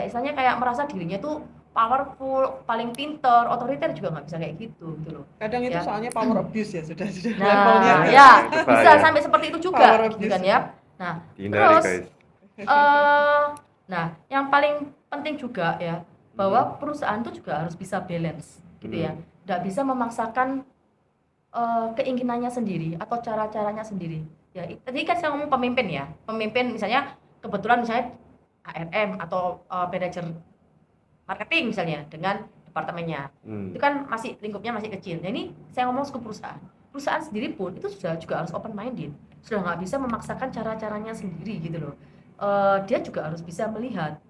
istilahnya kayak merasa dirinya tuh powerful, paling pinter, otoriter juga nggak bisa kayak gitu loh. Kadang itu Ya. soalnya power abuse ya sudah Nah, levelnya. ya Itu bisa bahaya. sampai seperti itu juga, Power gitu abuse. kan ya. Nah, Dihindari terus guys. nah yang paling penting juga ya bahwa perusahaan tuh juga harus bisa balance, gitu ya. Nggak bisa memaksakan keinginannya sendiri atau cara-caranya sendiri. Ya, tadi kan saya ngomong pemimpin ya. Pemimpin misalnya kebetulan misalnya ARM atau manajer marketing misalnya dengan departemennya. Itu kan masih lingkupnya masih kecil. Nah, ini saya ngomong skup perusahaan. Perusahaan sendiri pun itu sudah juga harus open minded. Sudah nggak bisa memaksakan cara-caranya sendiri gitu loh. Dia juga harus bisa melihat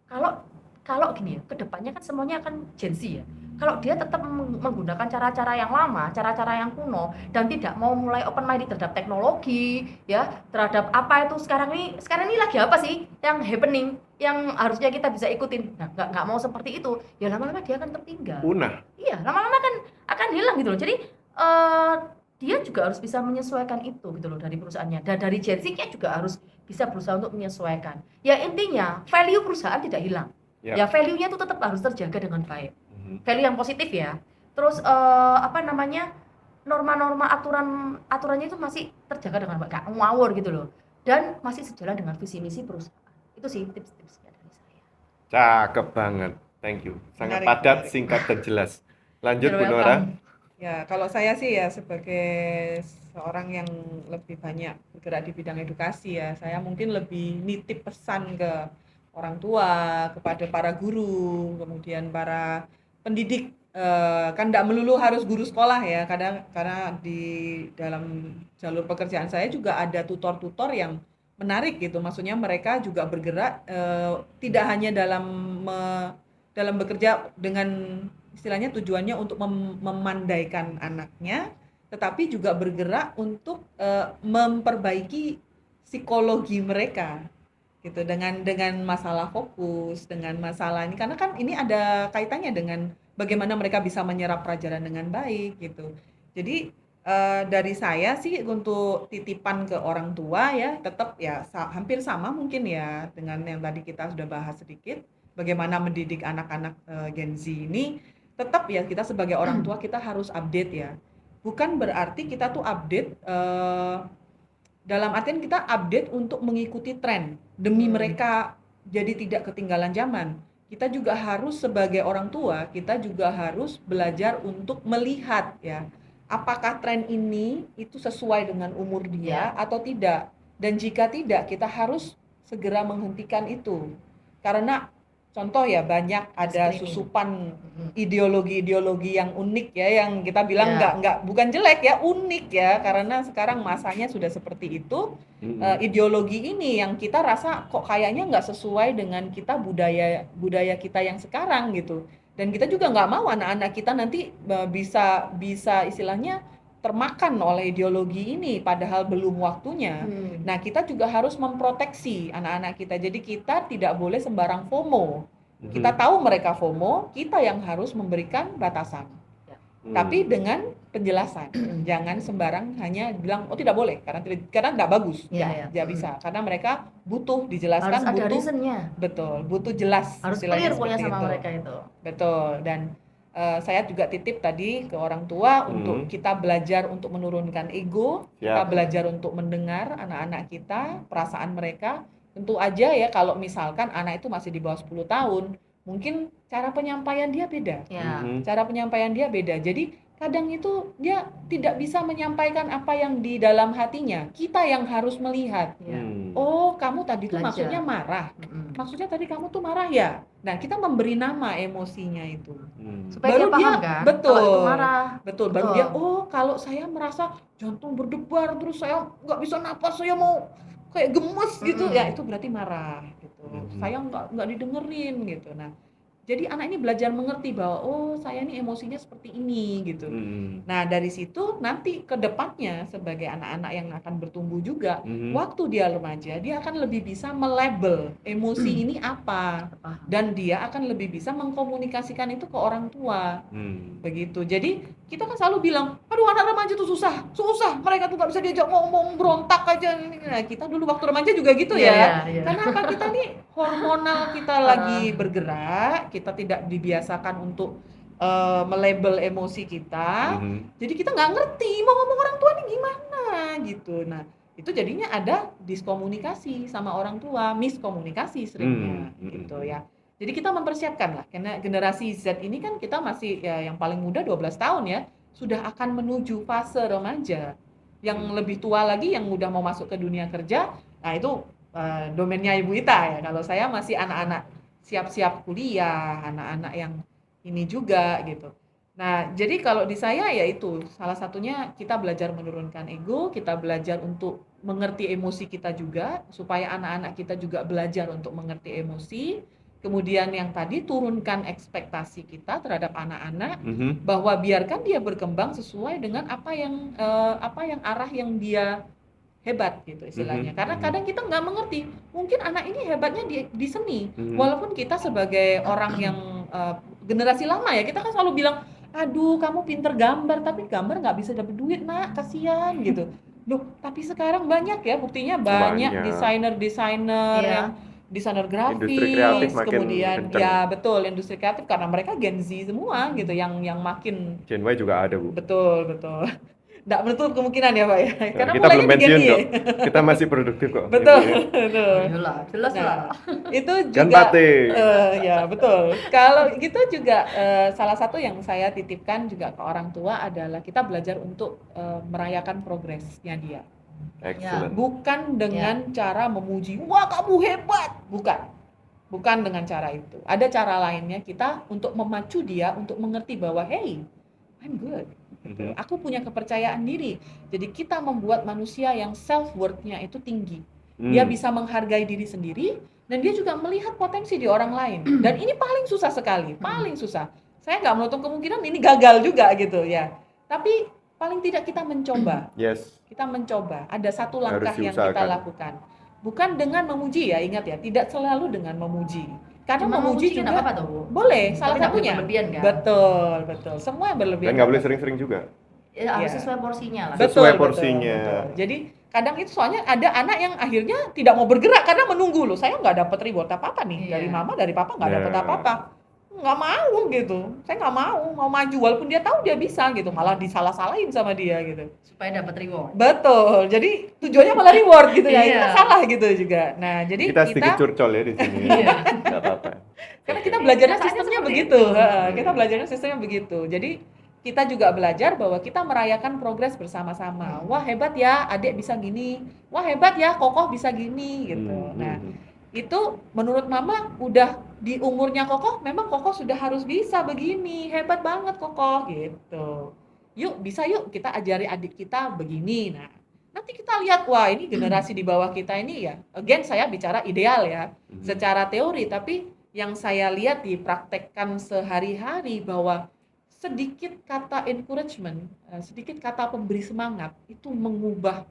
kalau kalau gini ya, kedepannya kan semuanya akan Gen Z ya. Kalau dia tetap menggunakan cara-cara yang lama, cara-cara yang kuno, dan tidak mau mulai open minded terhadap teknologi, ya, terhadap apa itu sekarang ini lagi apa sih yang happening, yang harusnya kita bisa ikutin. Nah, nggak mau seperti itu, ya lama-lama dia akan tertinggal. Punah. Iya, lama-lama kan akan hilang gitu loh. Jadi dia juga harus bisa menyesuaikan itu gitu loh dari perusahaannya. Dan dari Gen Z-nya juga harus bisa berusaha untuk menyesuaikan. Ya intinya value perusahaan tidak hilang. Yap. Ya value-nya itu tetap harus terjaga dengan baik. Value yang positif ya. Terus norma-norma aturannya itu masih terjaga dengan baik, nggak ngawur gitu loh. Dan masih sejalan dengan visi misi perusahaan. Itu sih tips-tipsnya dari saya. Cakep banget. Thank you. Sangat Menarik, padat, menarik. singkat dan jelas. Lanjut You're Bu Nora. welcome. Ya, kalau saya sih ya sebagai seorang yang lebih banyak bergerak di bidang edukasi ya, saya mungkin lebih nitip pesan ke orang tua, kepada para guru, kemudian para pendidik. Kan tidak melulu harus guru sekolah ya, kadang karena di dalam jalur pekerjaan saya juga ada tutor-tutor yang menarik gitu. Maksudnya mereka juga bergerak tidak hanya dalam bekerja dengan istilahnya tujuannya untuk memandaikan anaknya, tetapi juga bergerak untuk memperbaiki psikologi mereka gitu dengan masalah fokus, dengan masalah ini, karena kan ini ada kaitannya dengan bagaimana mereka bisa menyerap pelajaran dengan baik gitu. Jadi dari saya sih untuk titipan ke orang tua ya tetap ya hampir sama mungkin ya dengan yang tadi kita sudah bahas sedikit, bagaimana mendidik anak-anak Gen Z ini. Tetap ya kita sebagai orang tua kita harus update ya. Bukan berarti kita tuh update dalam artian kita update untuk mengikuti tren demi mereka jadi tidak ketinggalan zaman. Kita juga harus sebagai orang tua, kita juga harus belajar untuk melihat ya, apakah tren ini itu sesuai dengan umur dia atau tidak. Dan jika tidak, kita harus segera menghentikan itu. Karena contoh ya banyak ada susupan ideologi-ideologi yang unik ya, yang kita bilang bukan jelek ya, unik ya, karena sekarang masanya sudah seperti itu. Ideologi ini yang kita rasa kok kayaknya nggak sesuai dengan kita budaya kita yang sekarang gitu, dan kita juga nggak mau anak-anak kita nanti bisa istilahnya termakan oleh ideologi ini padahal belum waktunya. Nah, kita juga harus memproteksi anak-anak kita. Jadi kita tidak boleh sembarang FOMO. Kita tahu mereka FOMO, kita yang harus memberikan batasan. Tapi dengan penjelasan. Jangan sembarang hanya bilang oh tidak boleh karena tidak bagus. Tidak bisa. Karena mereka butuh dijelaskan, harus ada reasonnya. Betul, butuh jelas. Harus clear pokoknya sama mereka itu. Betul. Dan saya juga titip tadi ke orang tua untuk kita belajar untuk menurunkan ego, kita belajar untuk mendengar anak-anak kita, perasaan mereka. Tentu aja ya kalau misalkan anak itu masih di bawah 10 tahun, mungkin cara penyampaian dia beda. Cara penyampaian dia beda. Jadi kadang itu dia tidak bisa menyampaikan apa yang di dalam hatinya. Kita yang harus melihat. Oh, kamu tadi tuh maksudnya marah. Maksudnya tadi kamu tuh marah ya. Nah, kita memberi nama emosinya itu. Supaya baru dia paham kan? Betul. Kalau itu marah. Betul. Baru dia kalau saya merasa jantung berdebar terus saya nggak bisa napas, saya mau kayak gemes gitu ya, itu berarti marah gitu. Saya nggak didengerin gitu. Nah, jadi anak ini belajar mengerti bahwa oh saya ini emosinya seperti ini gitu. Nah dari situ nanti ke depannya sebagai anak-anak yang akan bertumbuh juga, waktu dia remaja dia akan lebih bisa melabel emosi ini apa, dan dia akan lebih bisa mengkomunikasikan itu ke orang tua. Begitu. Jadi kita kan selalu bilang, aduh anak remaja tuh susah, mereka tuh nggak bisa diajak ngomong, berontak aja. Nah, kita dulu waktu remaja juga gitu ya. Karena apa, kita nih hormonal kita lagi bergerak, kita tidak dibiasakan untuk melabel emosi kita, jadi kita nggak ngerti mau ngomong orang tua nih gimana gitu. Nah itu jadinya ada diskomunikasi sama orang tua, miskomunikasi seringnya gitu ya. Jadi kita mempersiapkan lah, karena generasi Z ini kan kita masih ya yang paling muda 12 tahun ya, sudah akan menuju fase remaja. Yang lebih tua lagi yang udah mau masuk ke dunia kerja, nah itu domainnya Ibu Ita ya. Kalau saya masih anak-anak siap-siap kuliah, anak-anak yang ini juga gitu. Nah, jadi kalau di saya ya itu salah satunya kita belajar menurunkan ego, kita belajar untuk mengerti emosi kita juga, supaya anak-anak kita juga belajar untuk mengerti emosi. Kemudian yang tadi turunkan ekspektasi kita terhadap anak-anak, bahwa biarkan dia berkembang sesuai dengan apa yang arah yang dia hebat gitu istilahnya. Karena kadang kita nggak mengerti, mungkin anak ini hebatnya di seni, walaupun kita sebagai orang yang generasi lama ya, kita kan selalu bilang, aduh kamu pinter gambar, tapi gambar nggak bisa dapet duit nak, kasihan gitu. Loh, tapi sekarang banyak ya buktinya, banyak Banyak. desainer-desainer Iya. yang desainer Industri kreatif grafis, makin kemudian kenceng. ya betul industri kreatif karena mereka Gen Z semua gitu yang makin Gen Y juga ada, Bu. betul. Nggak menutup kemungkinan ya Pak ya. Nah, Karena kita mulainya belum di Gen pensiun Y. kok. Kita masih produktif kok. Betul, Ibu, ya. betul. Iyalah, jelas Nah, lah. itu Kan juga Pate. ya betul. Kalau gitu juga salah satu yang saya titipkan juga ke orang tua adalah kita belajar untuk merayakan progresnya dia. Excellent. Bukan dengan cara memuji, wah kamu hebat, bukan dengan cara itu. Ada cara lainnya kita untuk memacu dia untuk mengerti bahwa hey, I'm good. Gitu. Aku punya kepercayaan diri. Jadi kita membuat manusia yang self worth-nya itu tinggi. Dia bisa menghargai diri sendiri dan dia juga melihat potensi di orang lain. Dan ini paling susah sekali, paling susah. Saya nggak menutup kemungkinan ini gagal juga gitu ya. Tapi paling tidak kita mencoba. Yes. Kita mencoba. Ada satu langkah Harus yang kita diusahakan. lakukan. Bukan dengan memuji ya, ingat ya, tidak selalu dengan memuji. Karena Cuma memuji kan juga apa-apa tuh, Bu. boleh, salah Tapi nggak boleh satunya. berlebihan, kan? Betul. Semua yang berlebihan. Dan nggak boleh sering-sering juga. Ya, harus Iya. sesuai porsinya lah. Sesuai porsinya. Betul. Jadi kadang itu soalnya ada anak yang akhirnya tidak mau bergerak karena menunggu loh. Saya nggak dapat reward apa-apa nih Iya. dari mama, dari papa nggak dapat Iya. apa-apa. Nggak mau gitu. Saya nggak mau maju walaupun dia tahu dia bisa gitu. Malah disalah-salahin sama dia gitu. Supaya dapat reward. Betul. Jadi tujuannya malah reward gitu ya. Iya. Itu salah gitu juga. Nah, jadi Kita sedikit curcol ya di sini. Iya. Nggak apa-apa. karena kita Iya, belajarnya kenyataannya sistemnya seperti begitu. itu. Kita belajarnya sistemnya begitu. Jadi kita juga belajar bahwa kita merayakan progres bersama-sama. Wah hebat ya, adik bisa gini. Wah hebat ya, kokoh bisa gini gitu. Nah, itu menurut mama udah di umurnya kokoh, memang kokoh sudah harus bisa begini. Hebat banget kokoh gitu. Yuk bisa yuk kita ajari adik kita begini. Nah, nanti kita lihat wah ini generasi di bawah kita ini ya. Again saya bicara ideal ya, secara teori, tapi yang saya lihat dipraktekkan sehari-hari bahwa sedikit kata encouragement, sedikit kata pemberi semangat itu mengubah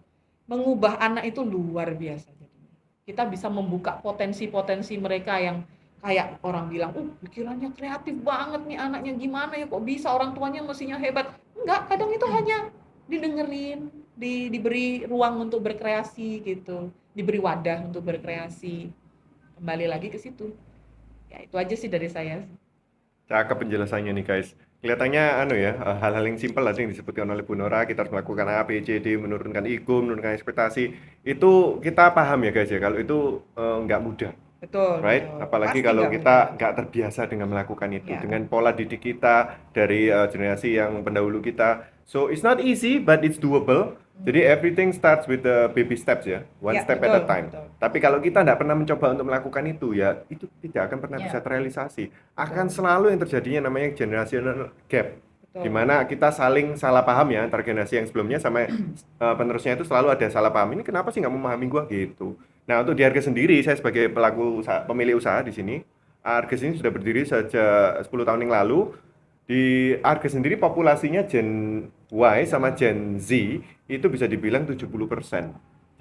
anak itu luar biasa. Kita bisa membuka potensi-potensi mereka yang kayak orang bilang, pikirannya kreatif banget nih anaknya, gimana ya kok bisa, orang tuanya mestinya hebat. Enggak, kadang itu hanya didengerin, diberi ruang untuk berkreasi gitu, diberi wadah untuk berkreasi. Kembali lagi ke situ. Ya itu aja sih dari saya. Cakep penjelasannya nih guys. Kelihatannya hal-hal yang simpel tadi yang disebutkan oleh Bu Nora, kita harus melakukan A, B, C, D, menurunkan ego, menurunkan ekspektasi. Itu kita paham ya guys ya, kalau itu nggak mudah. Betul. Right? Betul. Apalagi Pasti kalau nggak kita mudah. nggak terbiasa dengan melakukan itu, Ya. dengan pola didik kita dari generasi yang pendahulu kita. So it's not easy, but it's doable. Jadi everything starts with the baby steps ya, one Ya, step betul, at a time. betul. Tapi kalau kita nggak pernah mencoba untuk melakukan itu ya, itu tidak akan pernah Ya. bisa terrealisasi. Akan selalu yang terjadinya namanya generational gap. Betul. Dimana kita saling salah paham ya antara generasi yang sebelumnya sama penerusnya, itu selalu ada salah paham. Ini kenapa sih nggak memahami gua gitu. Nah, untuk di Arges sendiri, saya sebagai pelaku pemilik usaha di sini, Arges ini sudah berdiri sejak 10 tahun yang lalu. Di Arges sendiri populasinya Gen Y sama Gen Z itu bisa dibilang 70%.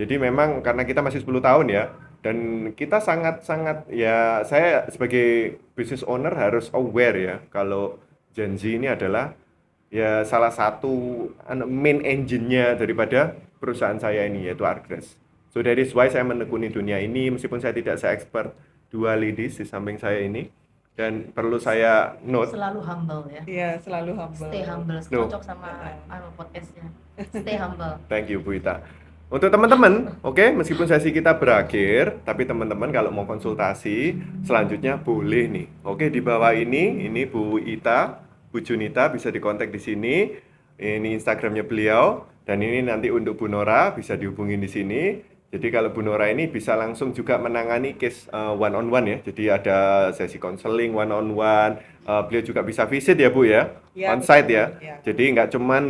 Jadi memang karena kita masih 10 tahun ya, dan kita sangat-sangat ya, saya sebagai business owner harus aware ya kalau Gen Z ini adalah ya salah satu main engine-nya daripada perusahaan saya ini, yaitu Arges. So that is why saya menekuni dunia ini meskipun saya tidak se-expert dua ladies di samping saya ini, dan perlu saya note. Selalu humble ya. Iya, selalu humble. Stay humble, Loh. cocok sama podcastnya. Stay humble. Thank you Bu Ita. Untuk teman-teman, oke, meskipun sesi kita berakhir, tapi teman-teman kalau mau konsultasi selanjutnya boleh nih. Oke, di bawah ini Bu Ita, Bu Junita bisa dikontak di sini. Ini Instagramnya beliau, dan ini nanti untuk Bu Nora bisa dihubungin di sini. Jadi kalau Bu Nora ini bisa langsung juga menangani case one on one ya. Jadi ada sesi konseling one on one. Beliau juga bisa visit ya Bu ya, Ya, on site betul. ya. Ya. Jadi nggak cuman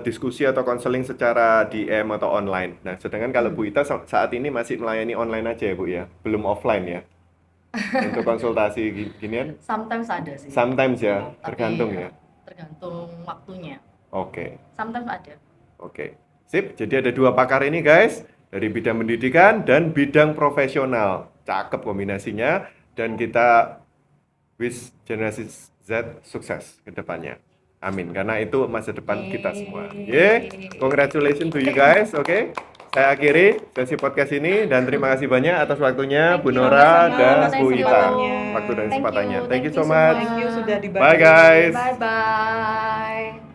diskusi atau konseling secara DM atau online. Nah, sedangkan kalau Bu Ita saat ini masih melayani online aja ya Bu ya, belum offline ya. Untuk konsultasi ginian, Sometimes ada sih. sometimes ya, Tapi, tergantung ya. Tergantung waktunya. Oke. Sometimes ada. Oke, sip. Jadi ada 2 pakar ini guys, dari bidang pendidikan dan bidang profesional. Cakep kombinasinya, dan kita wish generasi Z sukses ke depannya. Amin, karena itu masa depan kita semua. Congratulations to you guys, oke. Saya akhiri sesi podcast ini, dan terima kasih banyak atas waktunya Bu Thank you, Nora sama-sama. dan Thank Bu you. Ita. Kesempatannya. Waktu dan Thank you, kesempatannya. Thank thank you you so semua. much. Thank you sudah dibantu. Bye guys. Bye bye.